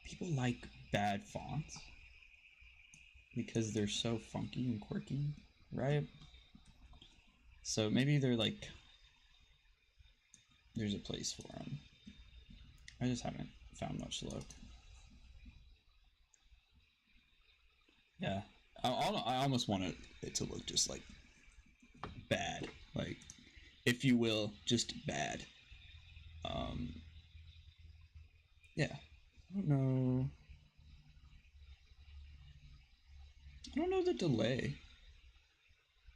people like bad fonts because they're so funky and quirky, right? So maybe they're like, there's a place for them. I just haven't found much luck. Yeah, I almost want it to look just like bad, like, if you will, just bad. Yeah, I don't know the delay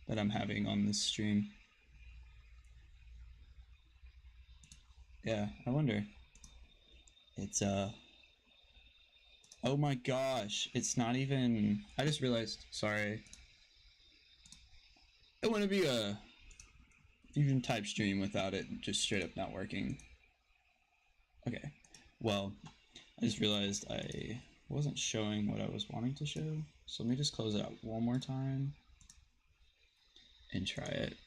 that I'm having on this stream. Yeah, I wonder. It's oh my gosh, it's not even, I just realized, sorry. I want to be a FusionType stream without it just straight up not working. Okay, well, I just realized I wasn't showing what I was wanting to show, so let me just close it out one more time and try it.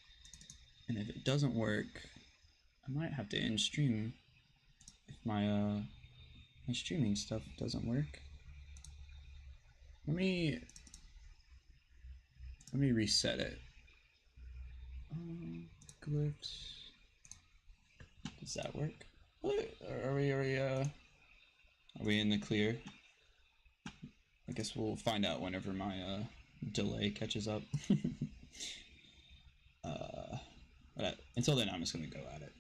And if it doesn't work, I might have to end stream if my my streaming stuff doesn't work. Let me reset it. Glyphs. Does that work? Are we in the clear? I guess we'll find out whenever my delay catches up. But until then, I'm just gonna go at it.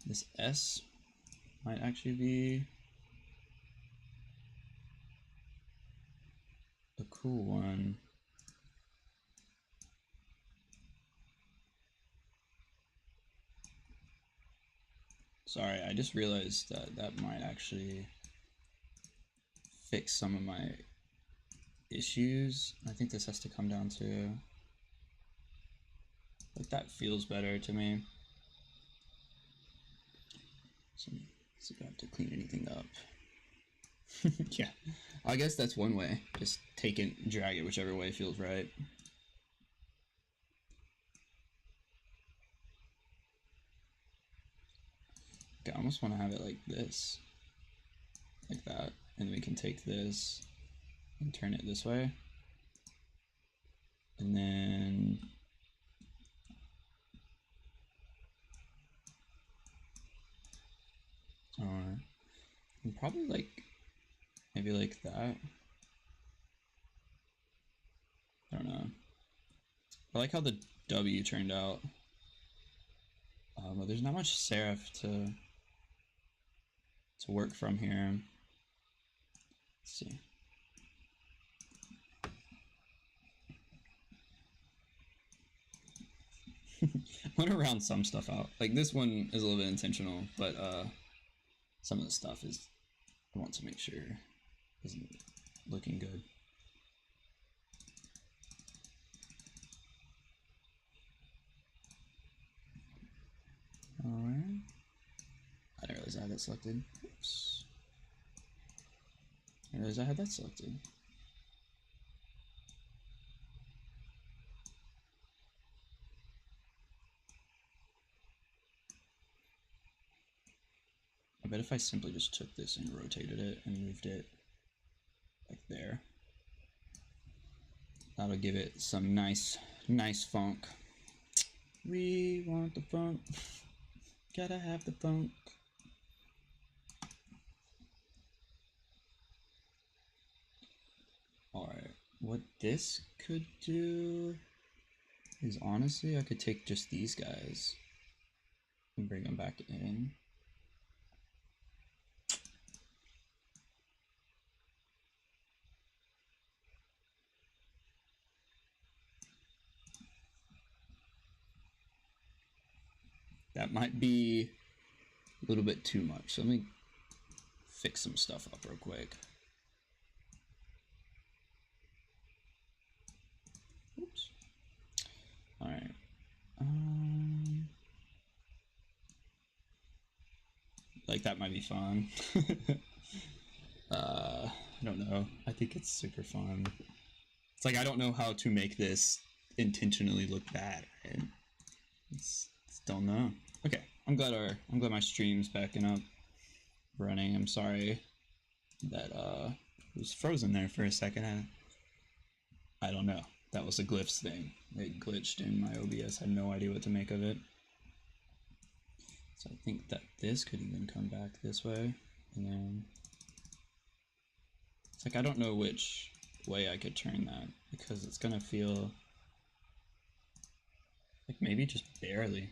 This S might actually be cool one. Sorry, I just realized that that might actually fix some of my issues. I think this has to come down to, like, that feels better to me. So, let's see if I have to clean anything up. Yeah, I guess that's one way. Just take it, drag it whichever way feels right. Okay, I almost want to have it like this, like that, and we can take this and turn it this way, and then and probably like maybe like that. I don't know. I like how the W turned out, but there's not much serif to work from here. Let's see. I'm gonna round some stuff out. Like this one is a little bit intentional, but some of the stuff is, I want to make sure isn't looking good. Alright. I didn't realize I had that selected. Oops. I realized I had that selected. I bet if I simply just took this and rotated it and moved it like there, that'll give it some nice funk. We want the funk. Gotta have the funk. Alright, what this could do is honestly I could take just these guys and bring them back in. That might be a little bit too much, so let me fix some stuff up real quick. Oops. Alright. Like that might be fun. I don't know. I think it's super fun. It's like I don't know how to make this intentionally look bad, right? Just don't know. Okay, I'm glad my stream's backing up, running. I'm sorry that it was frozen there for a second. I don't know. That was a glyphs thing. It glitched in my OBS. Had no idea what to make of it. So I think that this could even come back this way, and then it's like I don't know which way I could turn that because it's gonna feel like maybe just barely.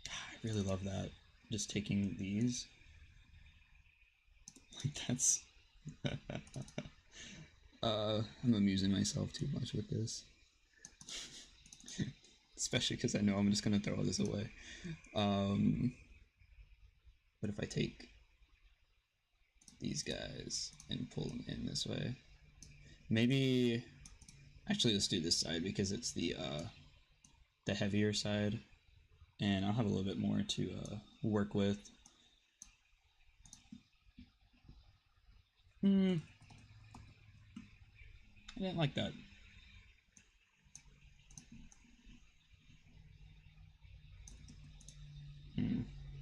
I really love that. Just taking these. Like that's I'm amusing myself too much with this. Especially because I know I'm just gonna throw all this away. But if I take these guys and pull them in this way, maybe actually let's do this side because it's the heavier side, and I'll have a little bit more to work with. I didn't like that.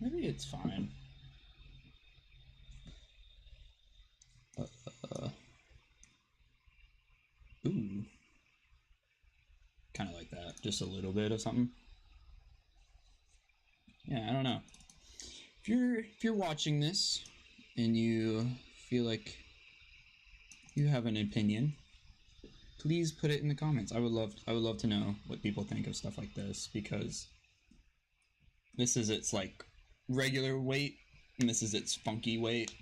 Maybe it's fine. Ooh. Kind of like that. Just a little bit of something. Yeah, I don't know. If you're watching this and you feel like you have an opinion, please put it in the comments. I would love to know what people think of stuff like this, because this is its like regular weight, and this is its funky weight,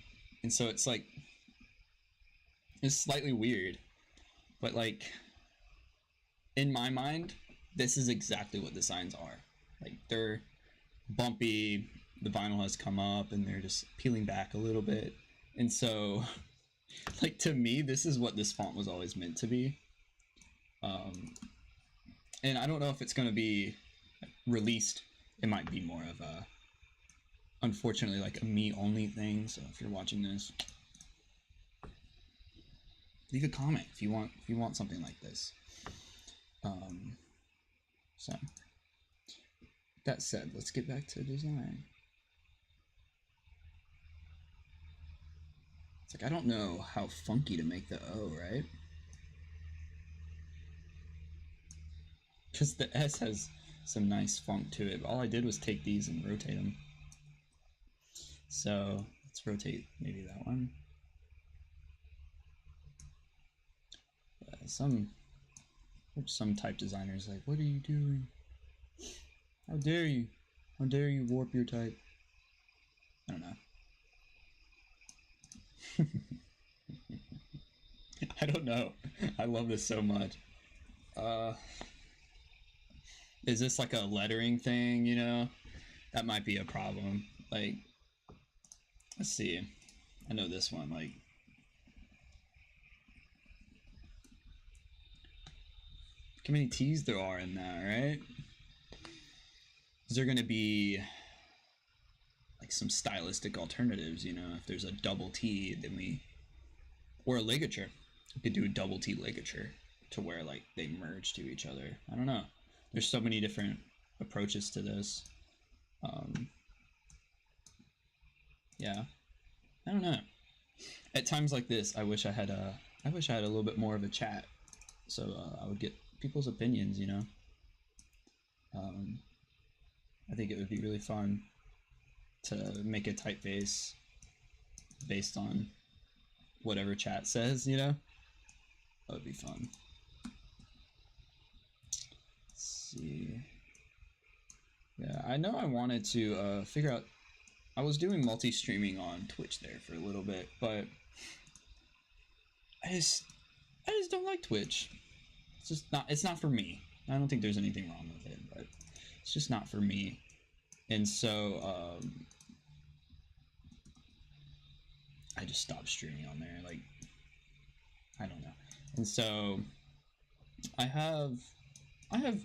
and so it's like it's slightly weird, but like in my mind, this is exactly what the signs are. Like they're bumpy, the vinyl has come up, and they're just peeling back a little bit, and so like to me, this is what this font was always meant to be. And I don't know if it's going to be released. It might be more of a, unfortunately, like a me only thing. So if you're watching this, leave a comment if you want something like this. So that said, let's get back to design. It's like I don't know how funky to make the O, right? Because the S has some nice funk to it. But all I did was take these and rotate them. So let's rotate maybe that one. Some type designers like, what are you doing? How dare you? How dare you warp your type? I don't know. I don't know. I love this so much. Is this like a lettering thing, you know? That might be a problem. Like, let's see. I know this one, like, look how many T's there are in that, right? Is there gonna be like some stylistic alternatives, you know? If there's a double T, then or a ligature. We could do a double T ligature to where like they merge to each other. I don't know. There's so many different approaches to this. Yeah, I don't know. At times like this, I wish I had a little bit more of a chat, so I would get people's opinions. You know, I think it would be really fun to make a typeface based on whatever chat says. You know, that would be fun. Let's see. Yeah, I know I wanted to figure out. I was doing multi-streaming on Twitch there for a little bit, but I just don't like Twitch. It's not for me. I don't think there's anything wrong with it, but it's just not for me. And so I just stopped streaming on there. Like, I don't know. And so I have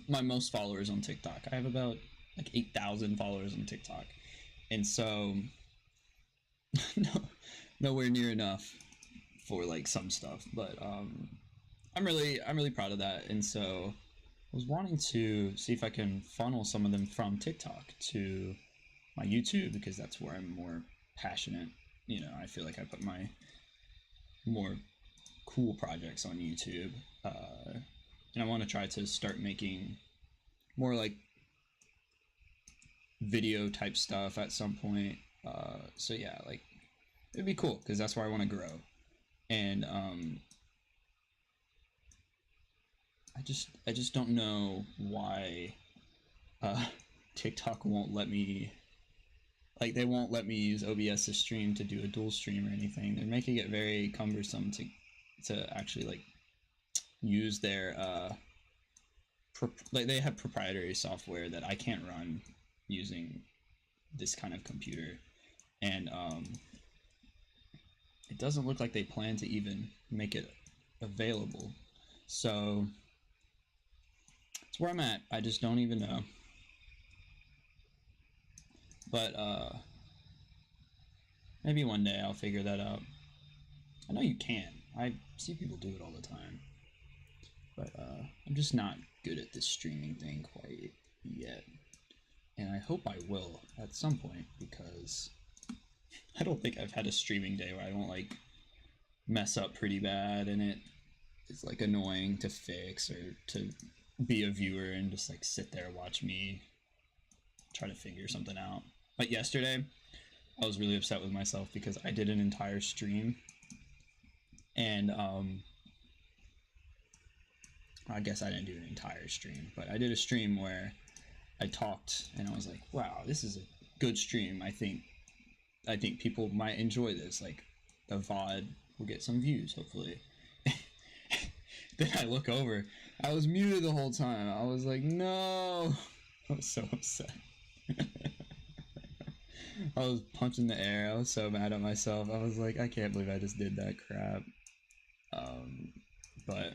my most followers on TikTok. I have about like 8,000 followers on TikTok. And so nowhere near enough for like some stuff, but I'm really proud of that. And so I was wanting to see if I can funnel some of them from TikTok to my YouTube, because that's where I'm more passionate. You know, I feel like I put my more cool projects on YouTube, and I want to try to start making more like video type stuff at some point. So yeah, like it'd be cool because that's where I want to grow. And I just don't know why TikTok won't let me, like they won't let me use OBS to stream, to do a dual stream or anything. They're making it very cumbersome to actually like use their like they have proprietary software that I can't run using this kind of computer, and it doesn't look like they plan to even make it available. So it's where I'm at. I just don't even know. But maybe one day I'll figure that out. I know you can. I see people do it all the time. But I'm just not good at this streaming thing quite yet. And I hope I will at some point, because I don't think I've had a streaming day where I don't like mess up pretty bad and it's like annoying to fix, or to be a viewer and just like sit there and watch me try to figure something out. Like yesterday, I was really upset with myself because I did an entire stream, and I guess I didn't do an entire stream, but I did a stream where I talked and I was like, wow, this is a good stream. I think people might enjoy this. Like, the VOD will get some views, hopefully. Then I look over. I was muted the whole time. I was like, no. I was so upset. I was punching the air. I was so mad at myself. I was like, I can't believe I just did that crap. But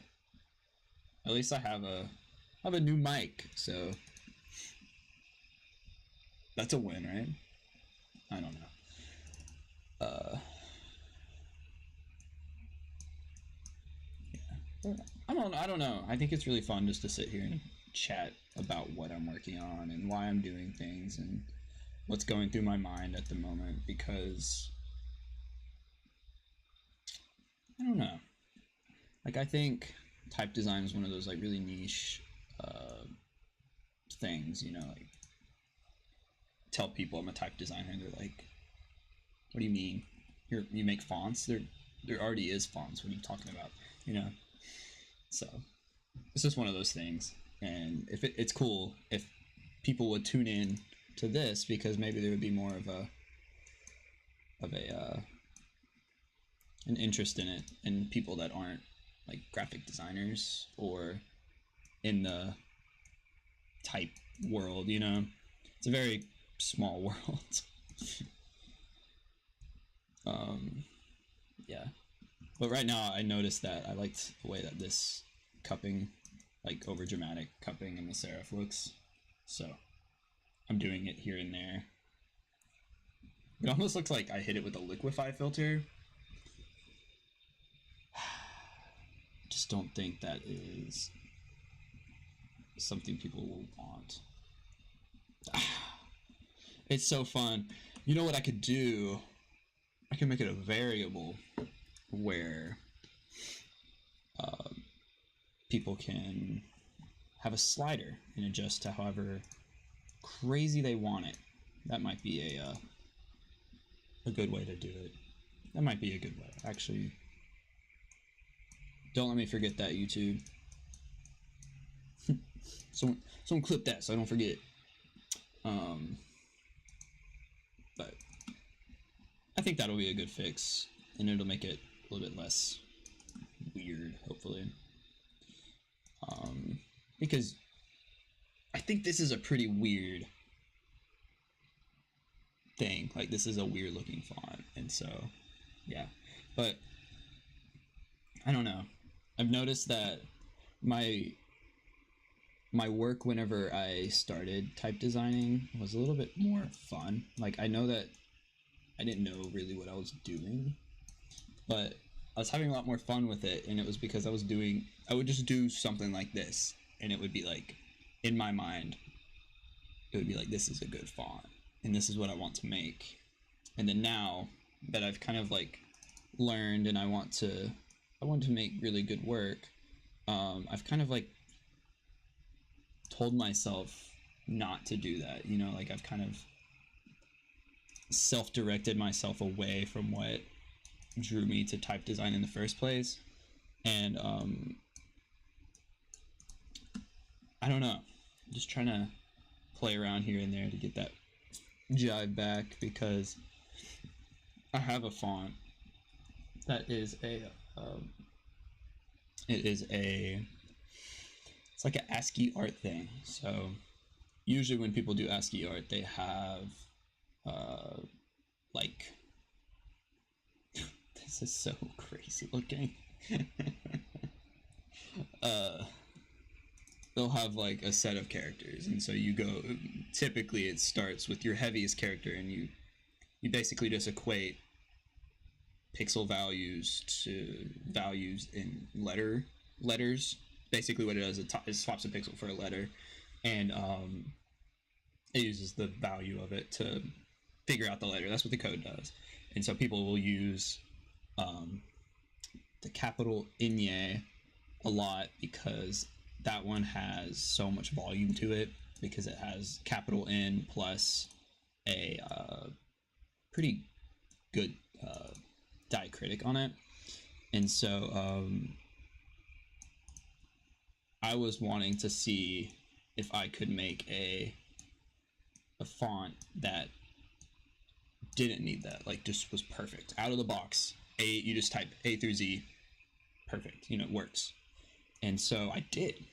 at least I have a new mic, so that's a win, right? I don't know. Yeah. I don't know. I think it's really fun just to sit here and chat about what I'm working on and why I'm doing things and what's going through my mind at the moment, because I don't know. Like, I think type design is one of those like really niche things, you know, like tell people I'm a type designer and they're like, what do you mean? You make fonts? There already is fonts. What are you talking about? You know? So it's just one of those things. And if it's cool if people would tune in to this, because maybe there would be more of an interest in it, and people that aren't like graphic designers or in the type world, you know? It's a very small world. Yeah. But right now I noticed that I liked the way that this cupping, like over dramatic cupping in the serif looks. So I'm doing it here and there. It almost looks like I hit it with a liquify filter. Just don't think that is something people will want. It's so fun. You know what I could do? I can make it a variable where people can have a slider and adjust to however crazy they want it. That might be a good way to do it. That might be a good way. Actually, don't let me forget that, YouTube. Someone clip that so I don't forget. But I think that'll be a good fix, and it'll make it a little bit less weird, hopefully. Because I think this is a pretty weird thing. Like, this is a weird looking font, and so, yeah. But I don't know. I've noticed that my work whenever I started type designing was a little bit more fun. Like, I know that I didn't know really what I was doing, but I was having a lot more fun with it, and it was because I would just do something like this, and it would be like, in my mind, it would be like, this is a good font, and this is what I want to make. And then now that I've kind of like learned and I want to make really good work, I've kind of like told myself not to do that, you know, like I've kind of self-directed myself away from what drew me to type design in the first place. And I don't know, I'm just trying to play around here and there to get that jive back, because I have a font that is it's like an ASCII art thing. So usually when people do ASCII art, they have like this is so crazy looking. They'll have like a set of characters, and so you go, typically it starts with your heaviest character, and you basically just equate pixel values to values in letters. Basically what it does, it swaps a pixel for a letter, and it uses the value of it to figure out the letter. That's what the code does. And so people will use the capital Inye a lot, because that one has so much volume to it, because it has capital N plus a pretty good diacritic on it. And so I was wanting to see if I could make a a font that didn't need that, like just was perfect out of the box. You just type A through Z, perfect, you know, it works. And so I did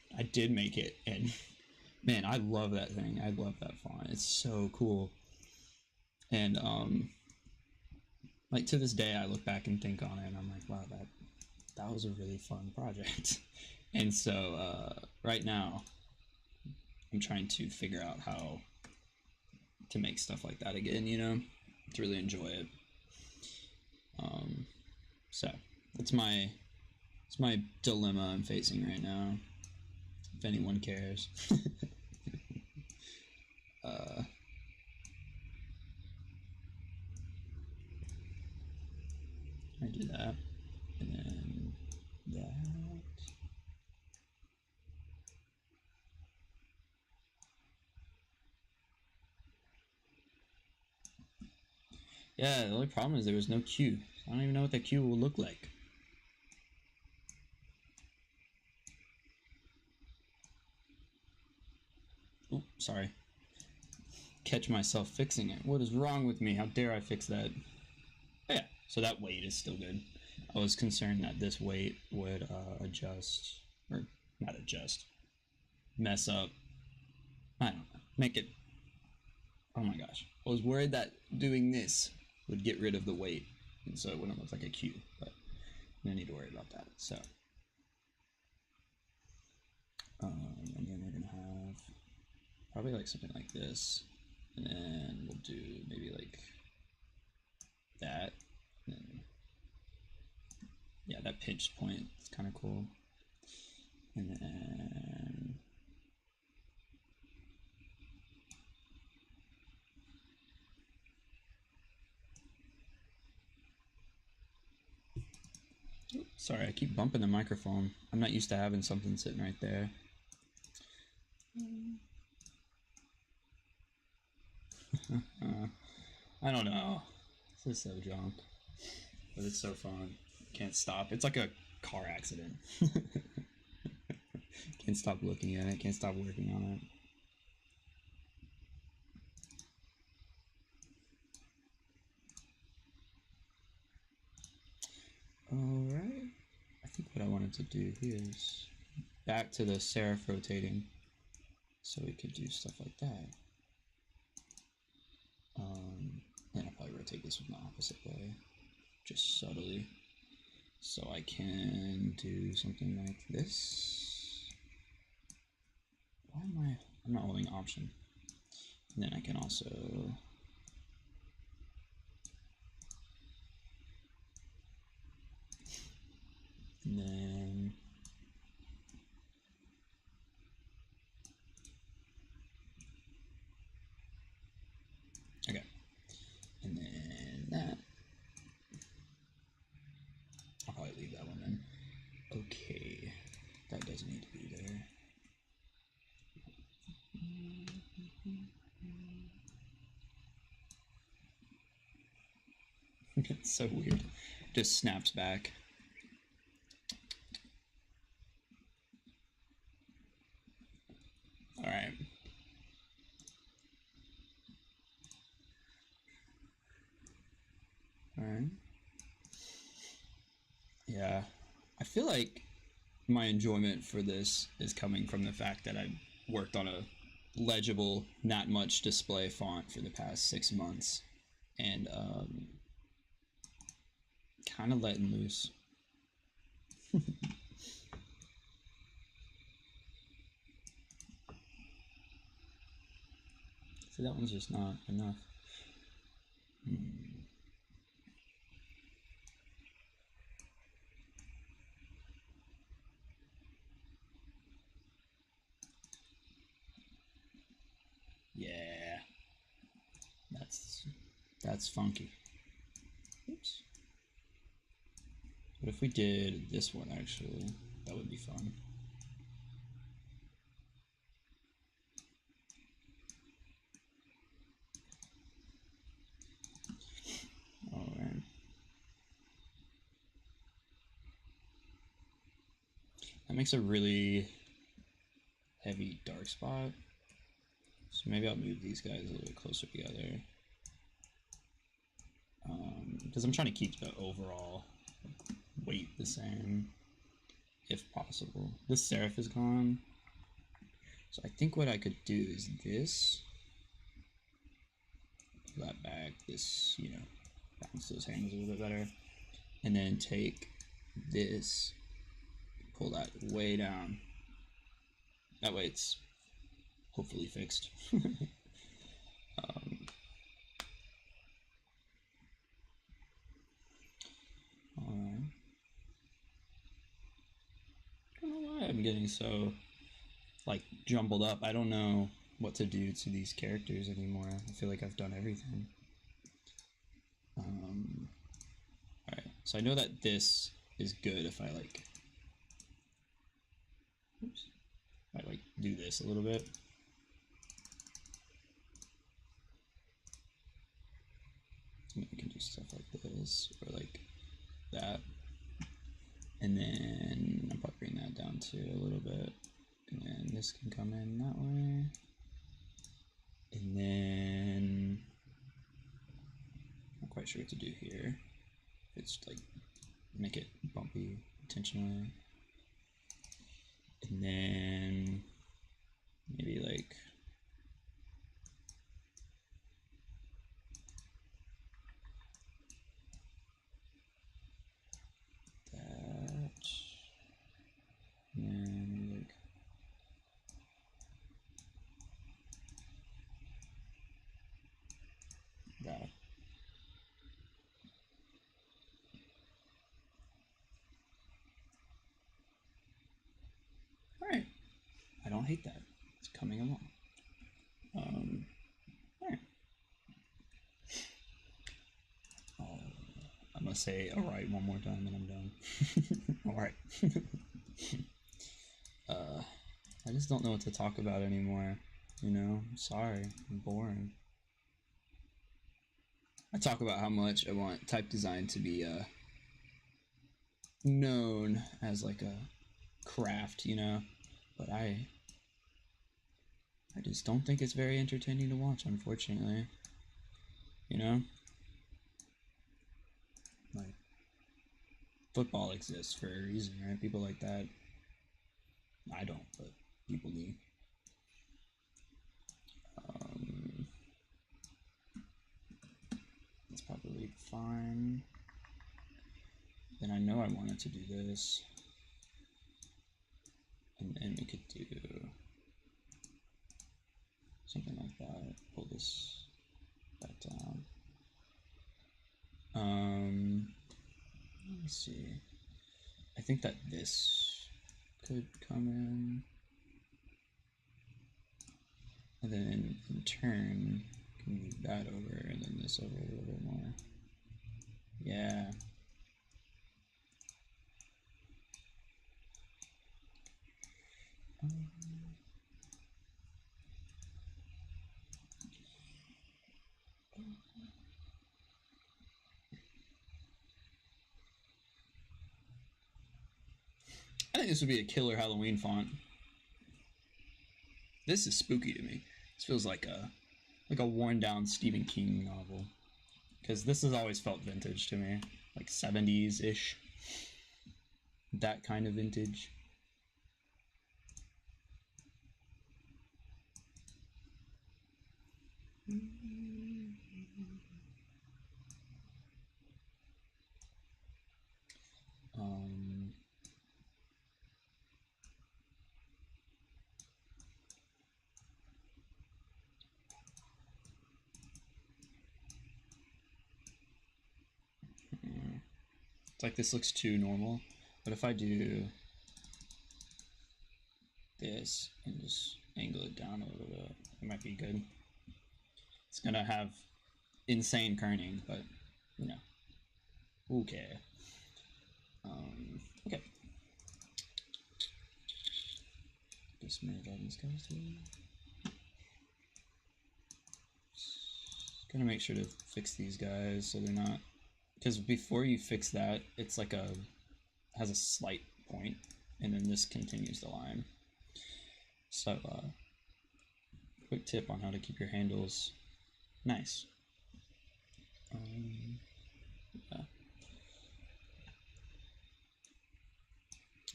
make it, and man, I love that thing. I love that font. It's so cool. And like to this day, I look back and think on it, and I'm like, wow, that was a really fun project. And so right now, I'm trying to figure out how to make stuff like that again, you know, to really enjoy it. So it's my dilemma I'm facing right now, if anyone cares. I do that, and then that. Yeah, the only problem is there was no queue. I don't even know what that queue will look like. Oh, sorry. Catch myself fixing it. What is wrong with me? How dare I fix that? Oh, yeah, so that weight is still good. I was concerned that this weight would adjust, or not adjust, mess up. I don't know. Make it. Oh my gosh. I was worried that doing this would get rid of the weight, and so it wouldn't look like a Q, but I don't need to worry about that. So, and then we're gonna have probably like something like this, and then we'll do maybe like that, and then yeah, that pinch point is kind of cool, and then sorry, I keep bumping the microphone. I'm not used to having something sitting right there. I don't know. This is so junk, but it's so fun. Can't stop. It's like a car accident. Can't stop looking at it. Can't stop working on it. Alright. I think what I wanted to do here is back to the serif rotating, so we could do stuff like that. And I'll probably rotate this in the opposite way, just subtly, so I can do something like this. Why am I? I'm not holding Option. And then I can also and then okay, and then that. I'll probably leave that one then. Okay, that doesn't need to be there. It's so weird. Just snaps back. All right. All right. Yeah, I feel like my enjoyment for this is coming from the fact that I worked on a legible, not much display font for the past 6 months, and kind of letting loose. So that one's just not enough. Yeah, that's funky. Oops. What if we did this one actually? That would be fun. All right. That makes a really heavy dark spot. So maybe I'll move these guys a little bit closer together. Because I'm trying to keep the overall weight the same, if possible. This serif is gone. So I think what I could do is this. Pull that back, this, you know, balance those handles a little bit better. And then take this, pull that way down. That way it's hopefully fixed. Alright. I don't know why I'm getting so, like, jumbled up. I don't know what to do to these characters anymore. I feel like I've done everything. Alright, so I know that this is good if I, like, oops, if I, like, do this a little bit. I can do stuff like this, or like that. And then I'll probably bring that down too a little bit. And then this can come in that way. And then I'm not quite sure what to do here. It's like make it bumpy intentionally. And then maybe like that. And then like that. All right, I don't hate that. It's coming along. All right. I'm gonna say all right one more time and I'm done. All right. I just don't know what to talk about anymore. You know, I'm sorry, I'm boring. I talk about how much I want type design to be known as like a craft, you know, but I just don't think it's very entertaining to watch, unfortunately. You know, like football exists for a reason, right? People like that. I don't, but people do. That's probably fine. Then I know I wanted to do this. And then we could do something like that. Pull this back down. Let me see. I think that this could come in. And then in turn, can move that over and then this over a little bit more. Yeah. I think this would be a killer Halloween font. This is spooky to me. This feels like a worn down Stephen King novel. Because this has always felt vintage to me. Like 70s-ish. That kind of vintage. It's like this looks too normal, but if I do this and just angle it down a little bit, it might be good. It's gonna have insane kerning, but you know, okay. Okay. Just move all these guys through. Gonna make sure to fix these guys so they're not, because before you fix that, it's like has a slight point, and then this continues the line. So quick tip on how to keep your handles nice. Yeah.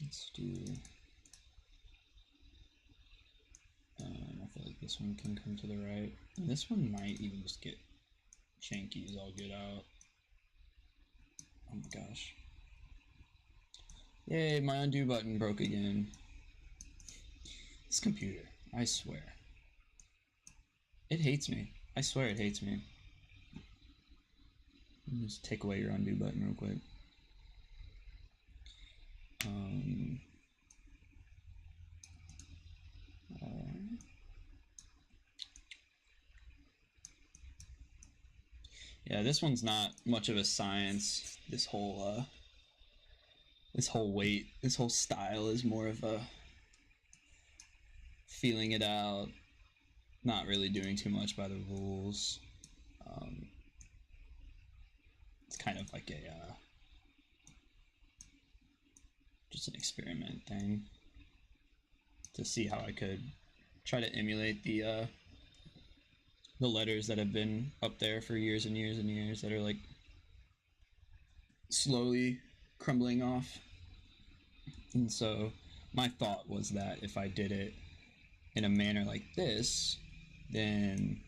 Let's do. I feel like this one can come to the right. And this one might even just get janky as all get out. Oh my gosh. Yay, my undo button broke again. This computer, I swear. It hates me. I swear it hates me. Just take away your undo button real quick. Yeah, this one's not much of a science. This whole weight, this whole style is more of a feeling it out, not really doing too much by the rules. It's kind of like a just an experiment thing to see how I could try to emulate the letters that have been up there for years and years and years that are like slowly crumbling off. And so my thought was that if I did it in a manner like this, then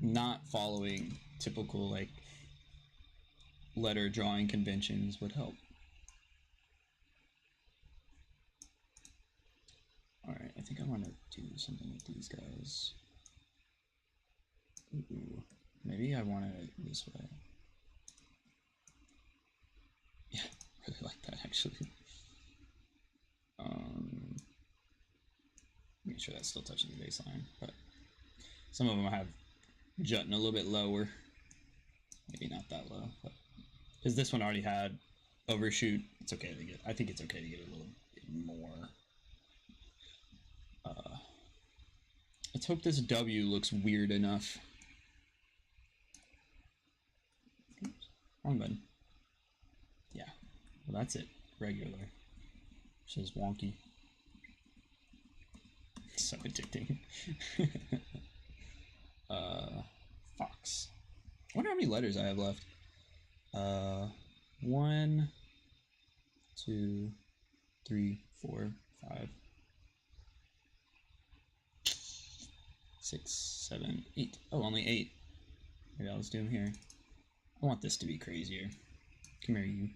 not following typical like letter drawing conventions would help. Alright, I think I want to do something with these guys. Ooh, maybe I want it this way. Yeah, really like that actually. Make sure that's still touching the baseline, but some of them I have jutting a little bit lower. Maybe not that low, but because this one already had overshoot, it's okay to get. I think it's okay to get a little bit more. Let's hope this W looks weird enough. Oops, wrong button. Yeah, well that's it. Regular. It says wonky. So addicting. Fox. I wonder how many letters I have left. 1, 2, 3, 4, 5, 6, 7, 8. Oh, only 8. Maybe I'll just do them here. I want this to be crazier. Come here, you.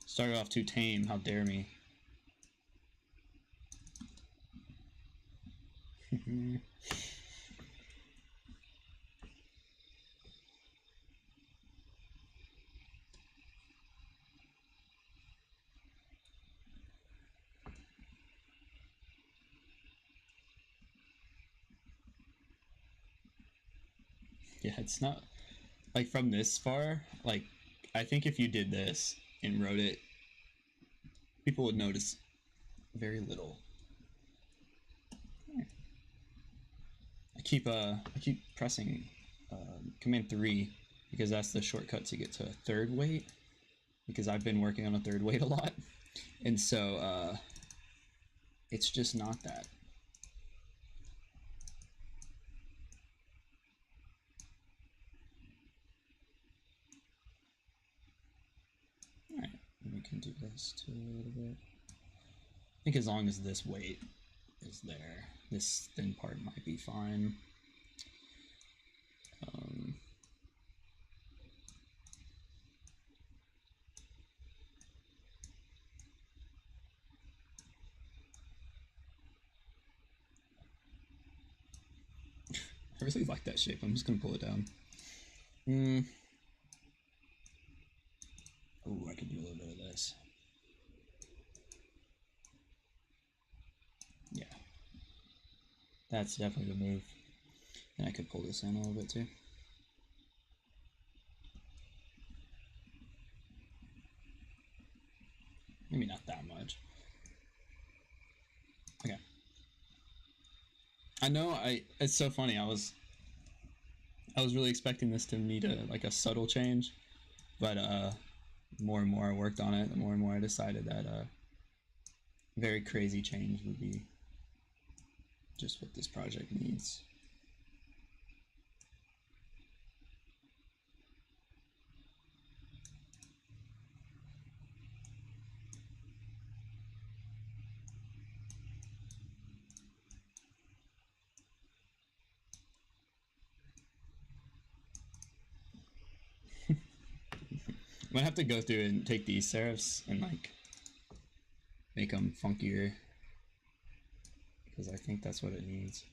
Started off too tame, how dare me. Yeah, it's not like from this far, like I think if you did this and wrote it, people would notice very little. I keep pressing Command 3 because that's the shortcut to get to a third weight, because I've been working on a third weight a lot, and so it's just not that. Alright, we can do this too a little bit. I think as long as this weight is there, this thin part might be fine. I really like that shape. I'm just gonna pull it down. Oh, I could do a little bit of this. Yeah, that's definitely the move. And I could pull this in a little bit too. Maybe not that much. Okay. I know it's so funny. I was really expecting this to need like a subtle change, but more and more I worked on it, the more and more I decided that very crazy change would be just what this project needs. I'm gonna have to go through and take these serifs and like make them funkier, because I think that's what it needs.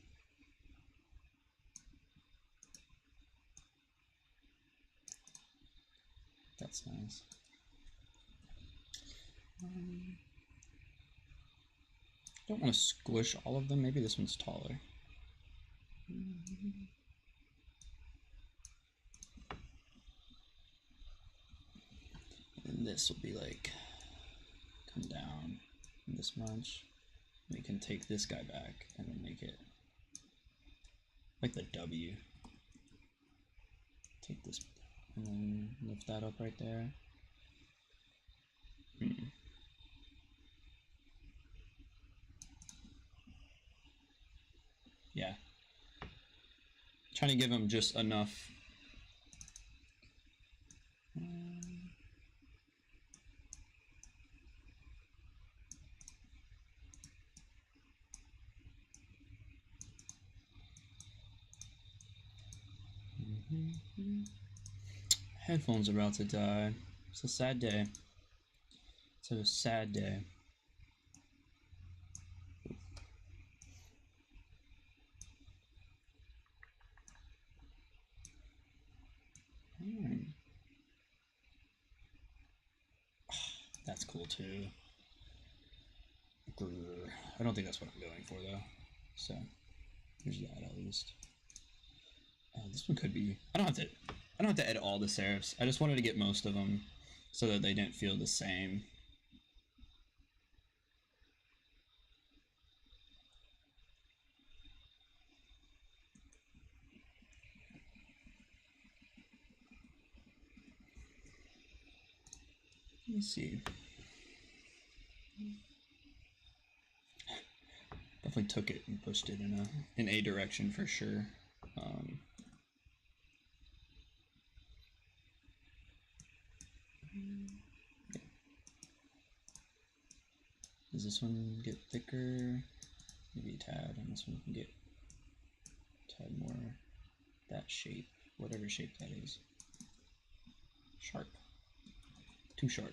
That's nice. Don't want to squish all of them. Maybe this one's taller. And this will be like, come down this much. We can take this guy back and then make it like the W. Take this and then lift that up right there. Yeah. Trying to give them just enough. Headphones are about to die. It's a sad day. It's a sad day. That's cool too. I don't think that's what I'm going for though. So there's that at least. This one could be. I don't have to edit all the serifs. I just wanted to get most of them so that they didn't feel the same. Let me see. Definitely took it and pushed it in a direction for sure. Does this one get thicker? Maybe a tad, and this one can get a tad more that shape, whatever shape that is. Sharp. Too sharp.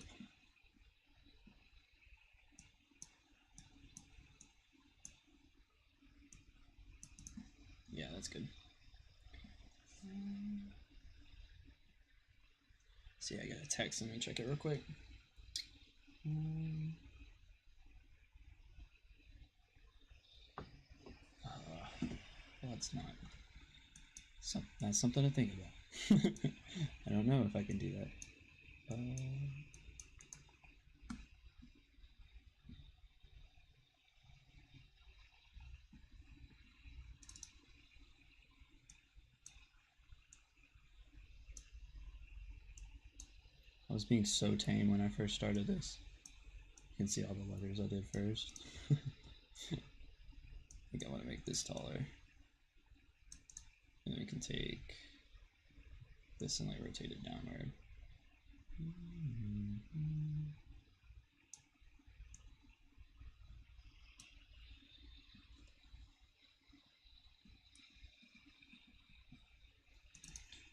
Yeah, that's good. See, I got a text. Let me check it real quick. Well, it's not. That's something to think about. I don't know if I can do that. I was being so tame when I first started this. You can see all the letters I did first. I think I want to make this taller. And then we can take this and like rotate it downward.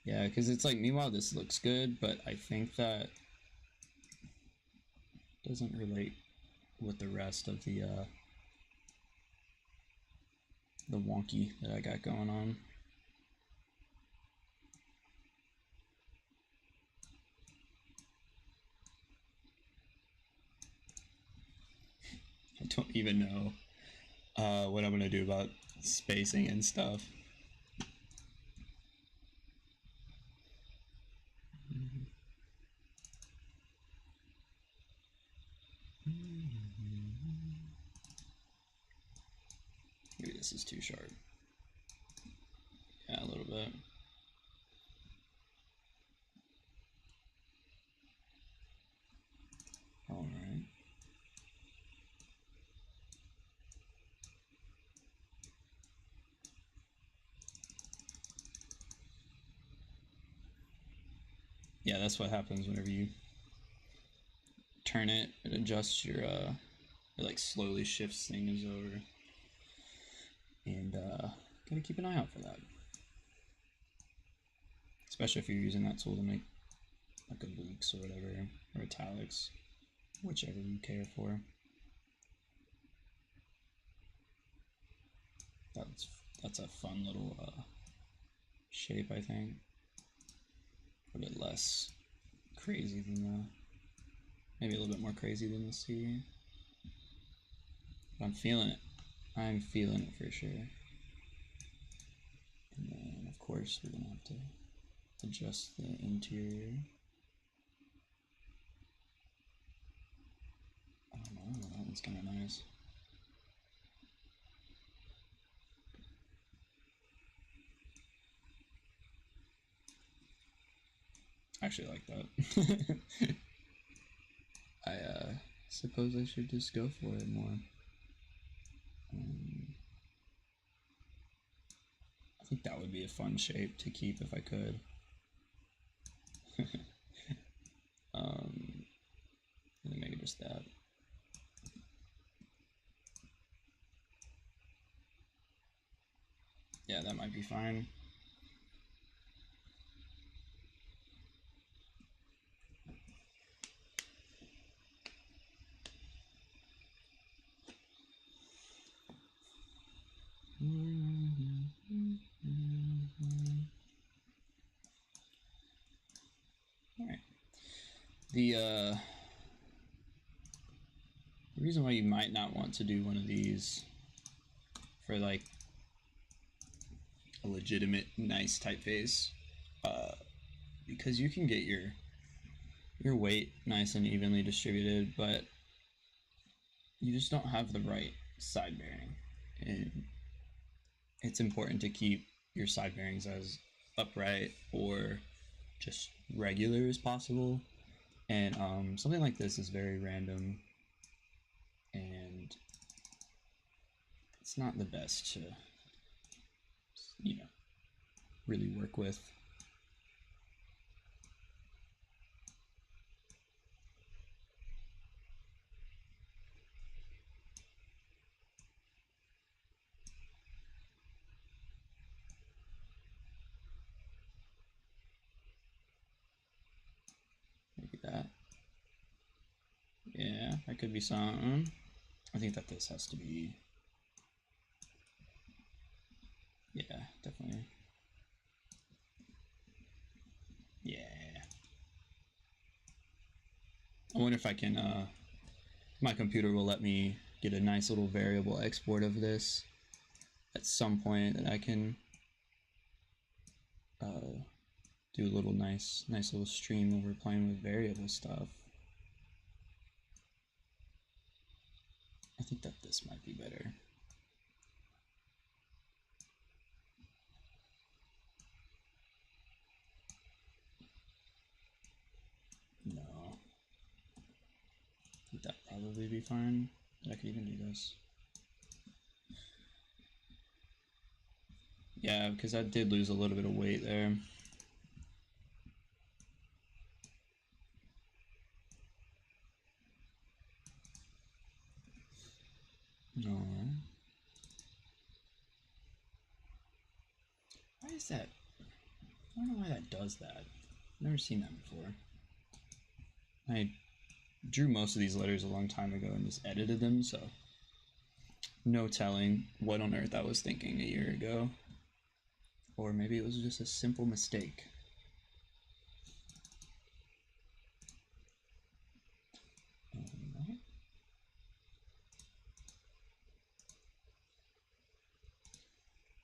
Yeah, because it's like, meanwhile this looks good, but I think that doesn't relate with the rest of the wonky that I got going on. I don't even know what I'm gonna do about spacing and stuff. Maybe this is too sharp. Yeah, a little bit. Yeah, that's what happens whenever you turn it. It adjusts your, it like slowly shifts things over. And gotta keep an eye out for that. Especially if you're using that tool to make like obliques or whatever, or italics, whichever you care for. That's a fun little shape, I think. A bit less crazy than the, maybe a little bit more crazy than the C. But I'm feeling it. I'm feeling it for sure. And then, of course, we're gonna have to adjust the interior. I don't know, that one's kind of nice. I actually like that. I suppose I should just go for it more. I think that would be a fun shape to keep if I could. And then maybe just that. Yeah, that might be fine. All right. The reason why you might not want to do one of these for like a legitimate nice typeface, because you can get your weight nice and evenly distributed, but you just don't have the right side bearing, and it's important to keep your side bearings as upright or just regular as possible. And something like this is very random, and it's not the best to, you know, really work with. Maybe that. Yeah, that could be something. I think that this has to be, yeah, definitely. Yeah. I wonder if I can, my computer will let me get a nice little variable export of this at some point that I can do a little nice little stream where we're playing with variable stuff. I think that this might be better. No. I think that'd probably be fine. I could even do this. Yeah, because I did lose a little bit of weight there. Alright. Why is that? I don't know why that does that. I've never seen that before. I drew most of these letters a long time ago and just edited them, so no telling what on earth I was thinking a year ago. Or maybe it was just a simple mistake. Alright.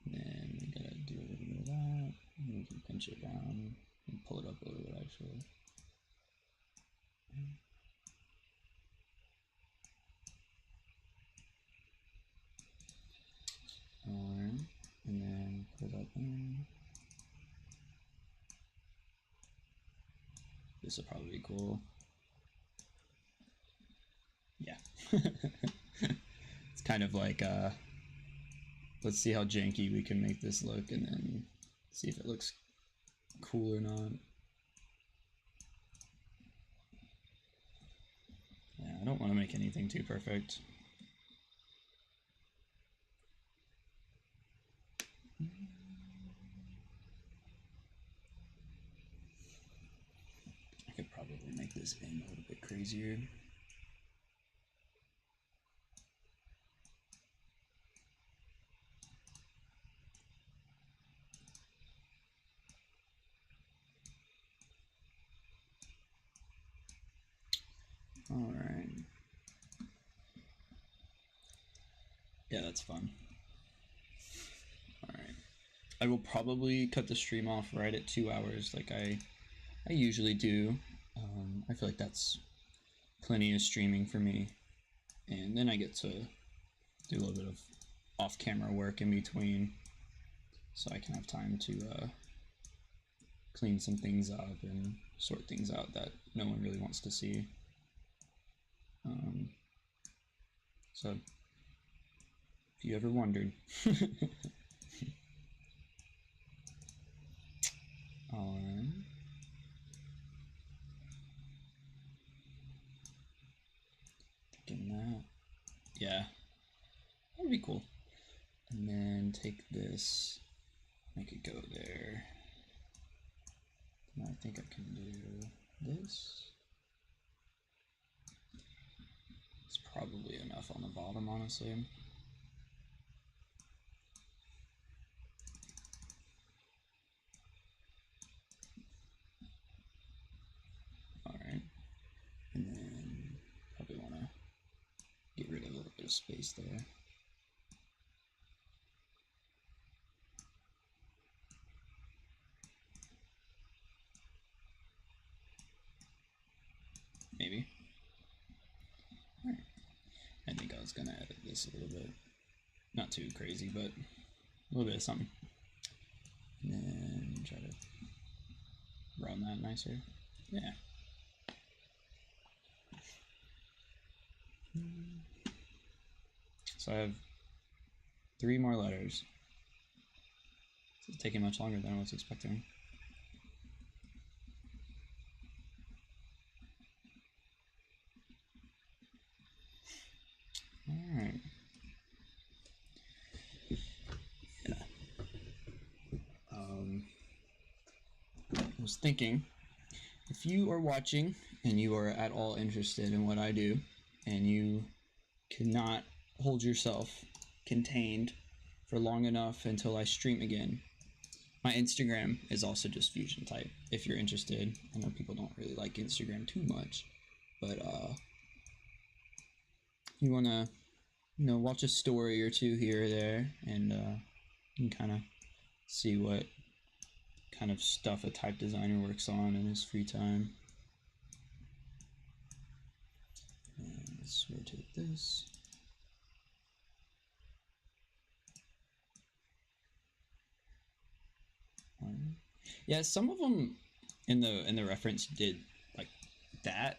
Then we gotta do a little bit of that. We can pinch it down and pull it up a little bit actually. Alright, and then put that in. This will probably be cool. Yeah. It's kind of like, let's see how janky we can make this look and then see if it looks cool or not. don't want to make anything too perfect. I could probably make this in a little bit crazier. All right. Yeah, that's fun. All right. I will probably cut the stream off right at 2 hours like I usually do. I feel like that's plenty of streaming for me. And then I get to do a little bit of off-camera work in between, so I can have time to clean some things up and sort things out that no one really wants to see. So, if you ever wondered. Alright. Thinking that. Yeah. That would be cool. And then take this, make it go there. And I think I can do this. It's probably enough on the bottom, honestly. Alright. And then probably want to get rid of a little bit of space there. Maybe. Alright. I think I was gonna edit this a little bit. Not too crazy, but a little bit of something. And then try to run that nicer. Yeah. So I have 3 more letters. It's taking much longer than I was expecting. Alright. Yeah. I was thinking, if you are watching and you are at all interested in what I do, and you cannot hold yourself contained for long enough until I stream again, my Instagram is also just FusionType, if you're interested. I know people don't really like Instagram too much, but you want to, watch a story or two here or there, and you can kind of see what kind of stuff a type designer works on in his free time. And let's rotate this. Yeah, some of them in the reference did like that,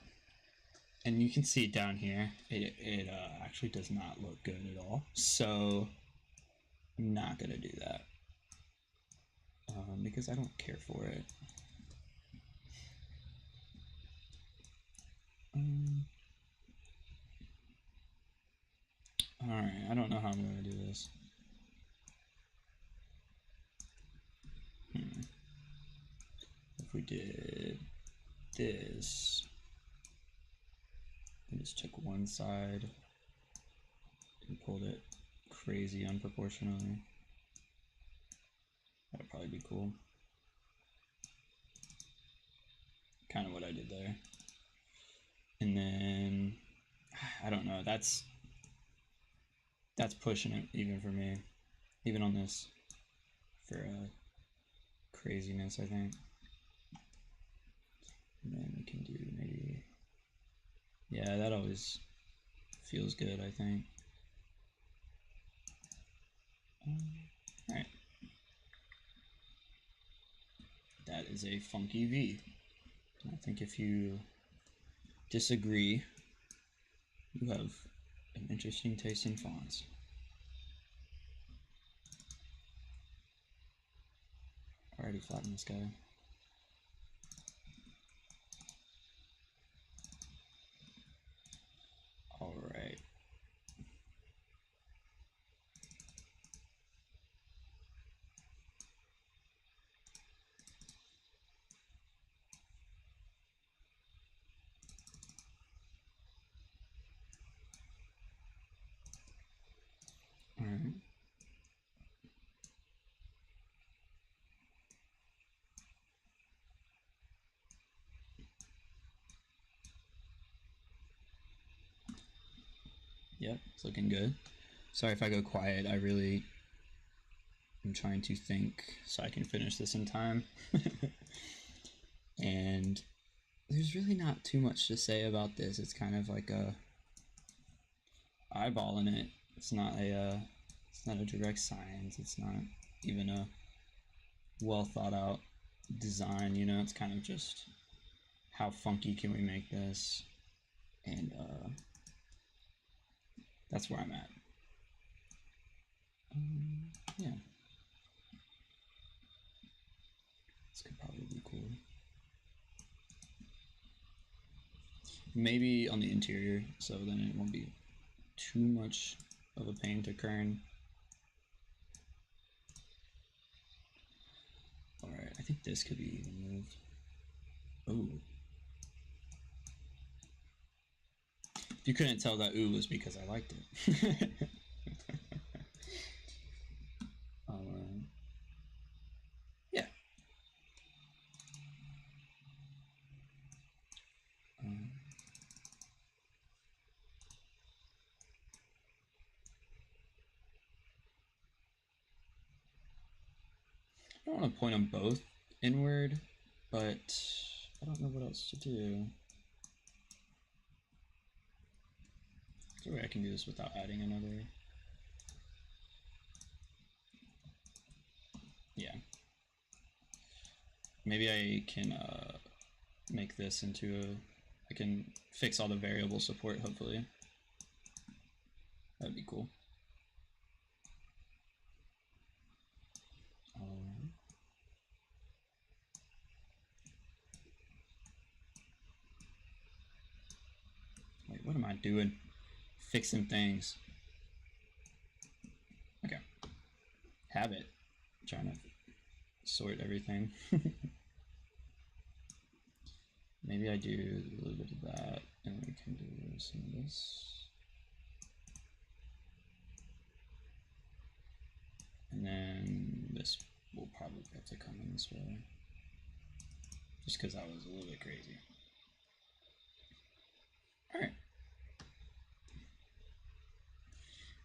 and you can see it down here. It actually does not look good at all. So I'm not gonna do that because I don't care for it. All right, I don't know how I'm gonna do this. If we did this, and just took one side and pulled it crazy unproportionally, that'd probably be cool. Kind of what I did there. And then, I don't know, that's pushing it even for me, even on this, for craziness, I think. And then we can do maybe, yeah, that always feels good, I think. Alright. That is a funky V. I think if you disagree, you have an interesting taste in fonts. Already flatten this guy. Yep, it's looking good. Sorry if I go quiet. I'm trying to think so I can finish this in time. And there's really not too much to say about this. It's kind of like a eyeballing it. It's not a direct science. It's not even a well thought out design, you know. It's kind of just how funky can we make this, and that's where I'm at. Yeah, this could probably be cool. Maybe on the interior, so then it won't be too much of a pain to kern. Alright, I think this could be even moved. Ooh. If you couldn't tell, that ooh was because I liked it. Yeah. I don't want to point them both inward, but I don't know what else to do. Is there a way I can do this without adding another? Yeah. Maybe I can make this into a... I can fix all the variable support, hopefully. That'd be cool. Wait, what am I doing? Fixing things. Okay. Habit. Trying to sort everything. Maybe I do a little bit of that, and we can do some of this. And then this will probably have to come in this way. Just because I was a little bit crazy. Alright.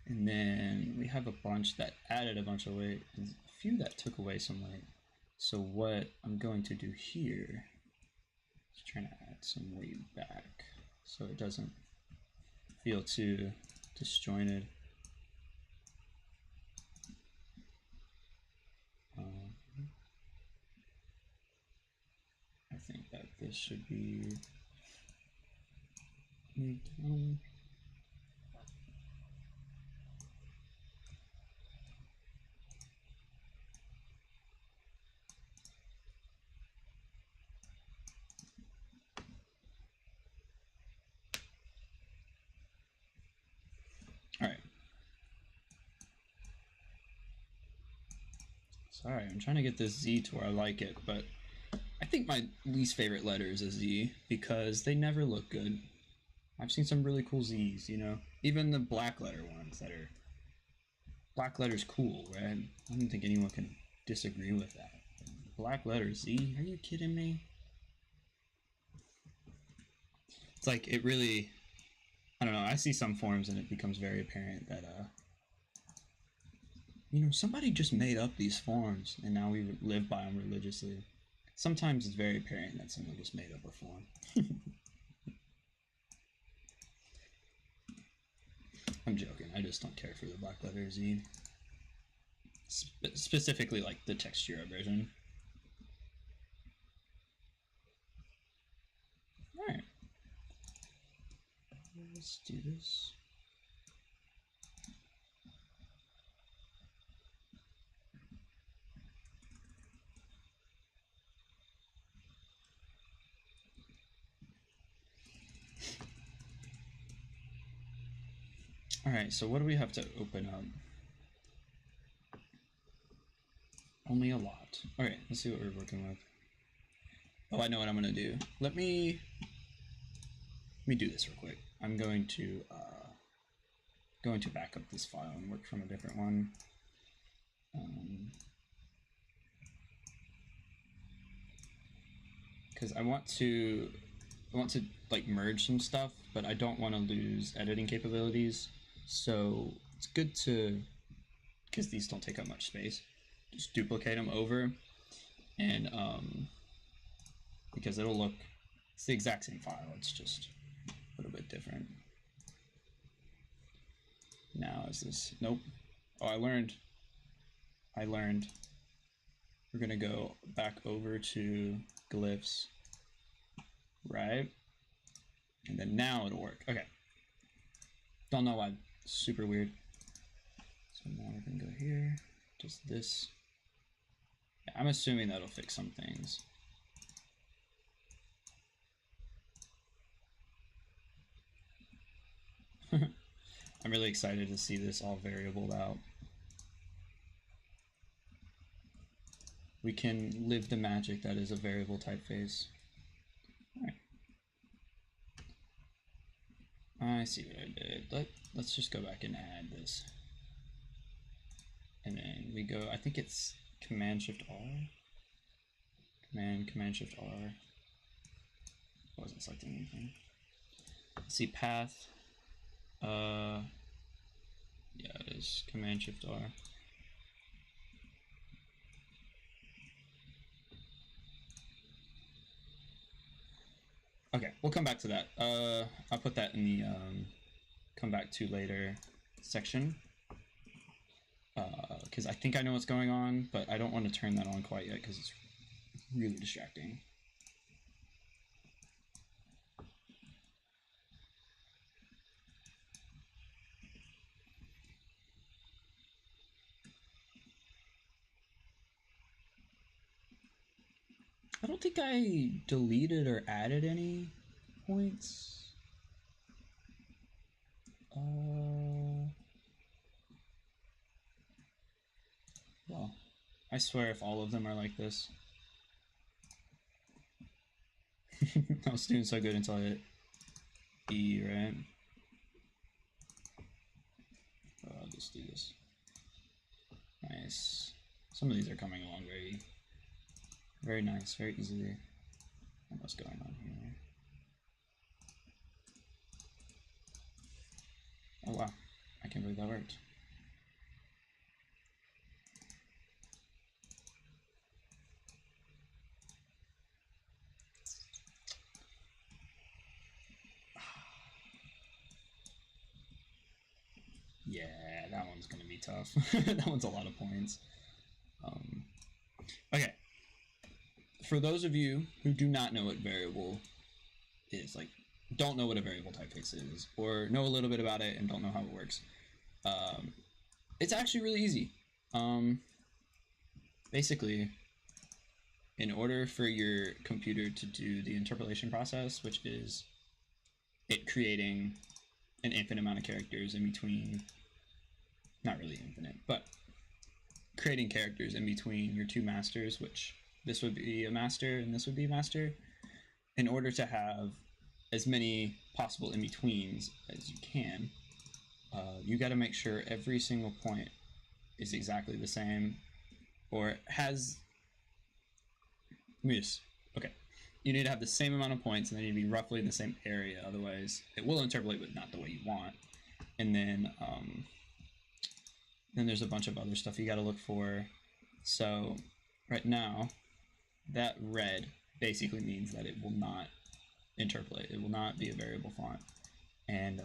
And then we have a bunch that added a bunch of weight, and a few that took away some weight. So what I'm going to do here is trying to add some weight back so it doesn't feel too disjointed. I think that this should be moved down. All right. Sorry, I'm trying to get this Z to where I like it, but I think my least favorite letter is a Z because they never look good. I've seen some really cool Z's, you know? Even the black letter ones that are... Black letter's cool, right? I don't think anyone can disagree with that. Black letter Z? Are you kidding me? It's like, it really... I don't know, I see some forms and it becomes very apparent that, you know, somebody just made up these forms and now we live by them religiously. Sometimes it's very apparent that someone just made up a form. I'm joking, I just don't care for the black letter Z. Specifically like the Textura version. Alright. Let's do this. Alright, so what do we have to open up? Only a lot. Alright, let's see what we're working with. Oh, I know what I'm going to do. Let me do this real quick. I'm going to back up this file and work from a different one. Because I want to like merge some stuff, but I don't want to lose editing capabilities. So it's good to, because these don't take up much space, just duplicate them over, and because it'll look, it's the exact same file, it's just a little bit different. Now is this, nope. Oh, I learned. We're gonna go back over to glyphs, right? And then now it'll work. Okay. Don't know why, super weird. So now we're gonna go here, just this. Yeah, I'm assuming that'll fix some things. I'm really excited to see this all variabled out. We can live the magic that is a variable typeface. All right. I see what I did. Let's just go back and add this. And then we go, I think it's Command-Shift-R. Command-Shift-R. Wasn't selecting anything. Let's see, path. Yeah, it is Command-Shift-R. Okay, we'll come back to that. I'll put that in the come back to later section. Because I think I know what's going on, but I don't want to turn that on quite yet because it's really distracting. I don't think I deleted or added any points. Well, I swear if all of them are like this. I was doing so good until I hit E, right? I'll just do this. Nice. Some of these are coming along very nice, very easily. What's going on here? Oh wow, I can't believe that worked. Yeah, that one's gonna be tough. That one's a lot of points. Okay. For those of you who do not know what variable is, like, don't know what a variable typeface is, or know a little bit about it and don't know how it works, it's actually really easy. Basically, in order for your computer to do the interpolation process, which is it creating an infinite amount of characters in between, not really infinite, but creating characters in between your two masters, which this would be a master and this would be a master, in order to have as many possible in-betweens as you can, you got to make sure every single point is exactly the same, or has, okay, you need to have the same amount of points and they need to be roughly in the same area, otherwise it will interpolate but not the way you want. And then there's a bunch of other stuff you got to look for. So right now that red basically means that it will not interpolate, it will not be a variable font, and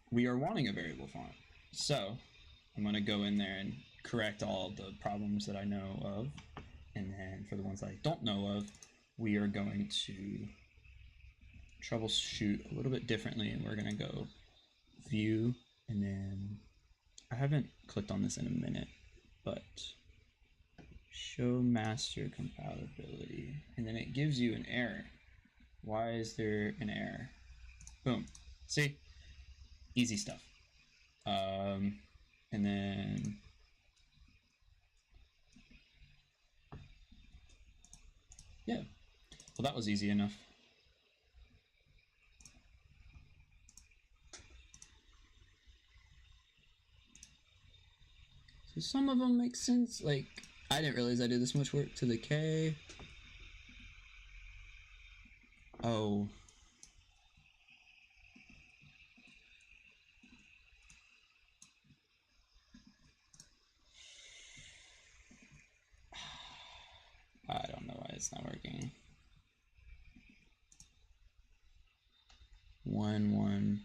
we are wanting a variable font. So I'm going to go in there and correct all the problems that I know of, and then for the ones that I don't know of, we are going to troubleshoot a little bit differently, and we're going to go view, and then I haven't clicked on this in a minute, but show master compatibility, and then it gives you an error. Why is there an error? Boom. See? Easy stuff. And then yeah, well, that was easy enough. So some of them make sense. Like, I didn't realize I did this much work to the K. Oh. That's not working. 1 1.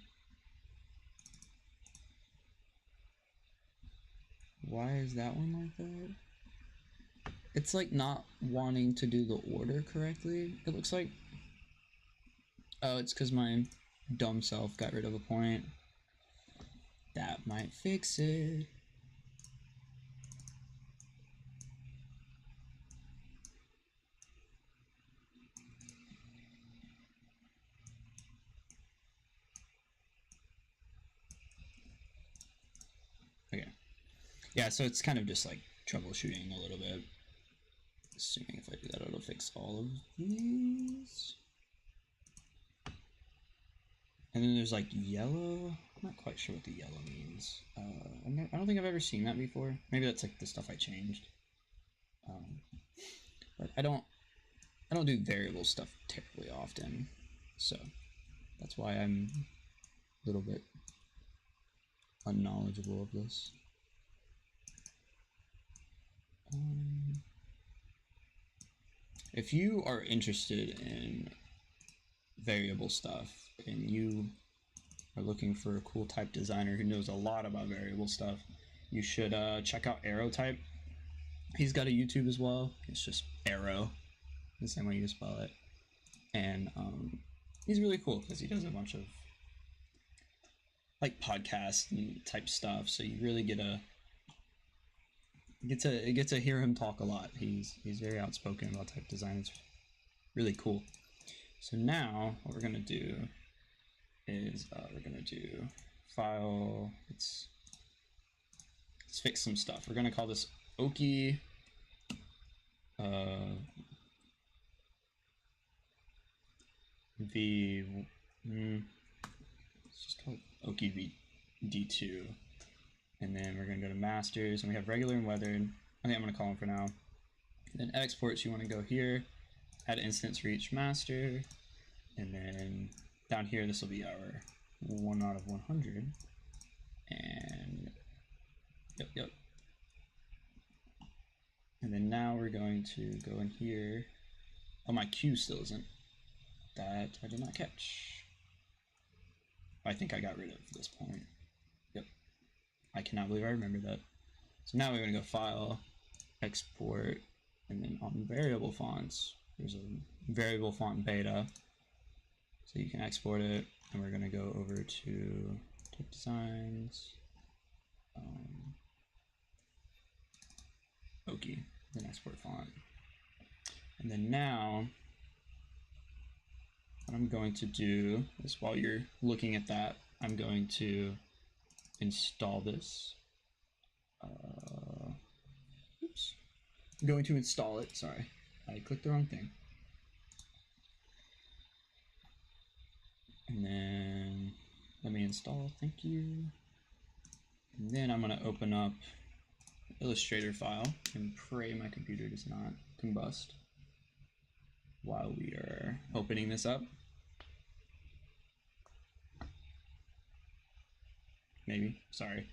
Why is that one like that? It's like not wanting to do the order correctly, it looks like. Oh, it's because my dumb self got rid of a point. That might fix it. Okay. Yeah, so it's kind of just like troubleshooting a little bit. Assuming if I do that, it'll fix all of these. And then there's like yellow. I'm not quite sure what the yellow means. I don't think I've ever seen that before. Maybe that's like the stuff I changed. But I don't do variable stuff terribly often, so that's why I'm a little bit unknowledgeable of this. If you are interested in variable stuff and you are looking for a cool type designer who knows a lot about variable stuff, you should check out Type. He's got a YouTube as well. It's just Arrow, the same way you spell it. And he's really cool because he does a bunch of like podcast and type stuff. So you really get to hear him talk a lot. He's very outspoken about type design. It's really cool. So now what we're gonna do is we're gonna do file. Let's fix some stuff. We're gonna call this Oaky. Let's just call it Oaky D2. And then we're gonna go to masters, and we have regular and weathered. I think I'm gonna call them for now. And then exports, you wanna go here, add instance for each master, and then down here, this will be our 1 out of 100. And yep. And then now we're going to go in here. Oh, my queue still isn't. That I did not catch. I think I got rid of this point. Yep. I cannot believe I remember that. So now we're going to go File, Export, and then on variable fonts, there's a variable font beta. So you can export it, and we're going to go over to Type Designs, Oaky, then export font. And then now, what I'm going to do is while you're looking at that, I'm going to install this. Oops. I'm going to install it. Sorry, I clicked the wrong thing. And then let me install. Thank you. And then I'm going to open up Illustrator file and pray my computer does not combust while we are opening this up. Maybe, sorry.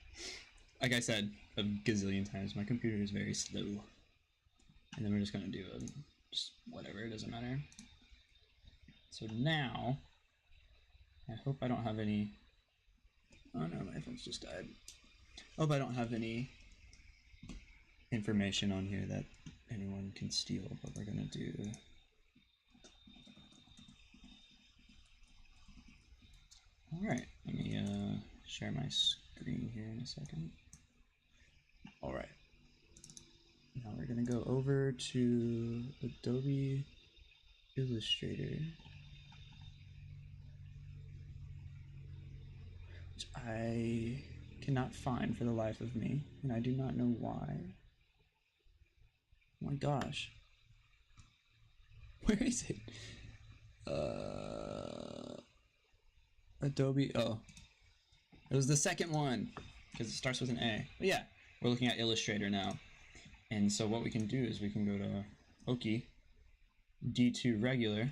Like I said a gazillion times, my computer is very slow. And then we're just gonna do just whatever, it doesn't matter. So now, I hope I don't have any, oh no, my phone's just died. I hope I don't have any information on here that anyone can steal, but we're gonna do alright, let me share my screen here in a second. Alright, now we're gonna go over to Adobe Illustrator, which I cannot find for the life of me, and I do not know why. Oh my gosh. Where is it? Adobe, oh. It was the second one, because it starts with an A. But yeah, we're looking at Illustrator now. And so what we can do is we can go to Oaky, D2 regular,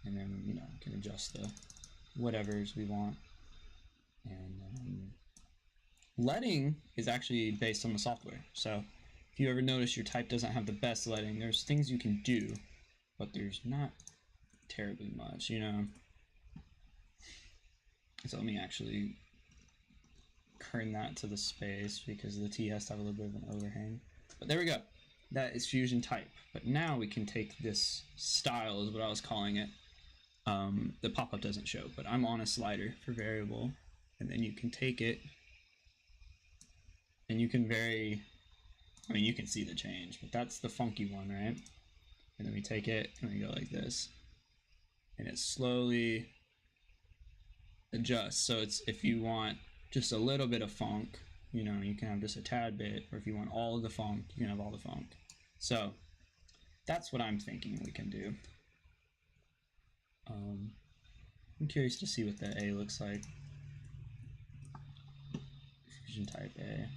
and then, you know, we can adjust the whatevers we want. And leading is actually based on the software. So if you ever notice your type doesn't have the best leading, there's things you can do but there's not terribly much, you know. So let me actually turn that to the space because the T has to have a little bit of an overhang. But there we go. That is Fusion Type. But now we can take this style, is what I was calling it. The pop-up doesn't show, but I'm on a slider for variable. And then you can take it and you can vary, I mean, you can see the change, but that's the funky one, right? And then we take it and we go like this. And it slowly adjusts. So it's, if you want just a little bit of funk, you know, you can have just a tad bit, or if you want all of the funk, you can have all the funk. So that's what I'm thinking we can do. I'm curious to see what the A looks like. Fusion Type A.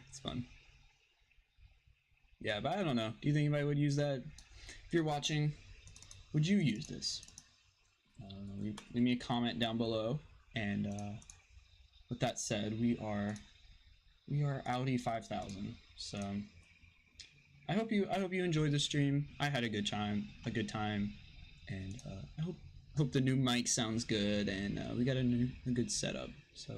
It's fun. Yeah, but I don't know. Do you think anybody would use that? If you're watching, would you use this? Leave me a comment down below. And with that said, we are Audi 5000. So I hope you enjoyed the stream. I had a good time, and I hope the new mic sounds good, and we got a good setup. So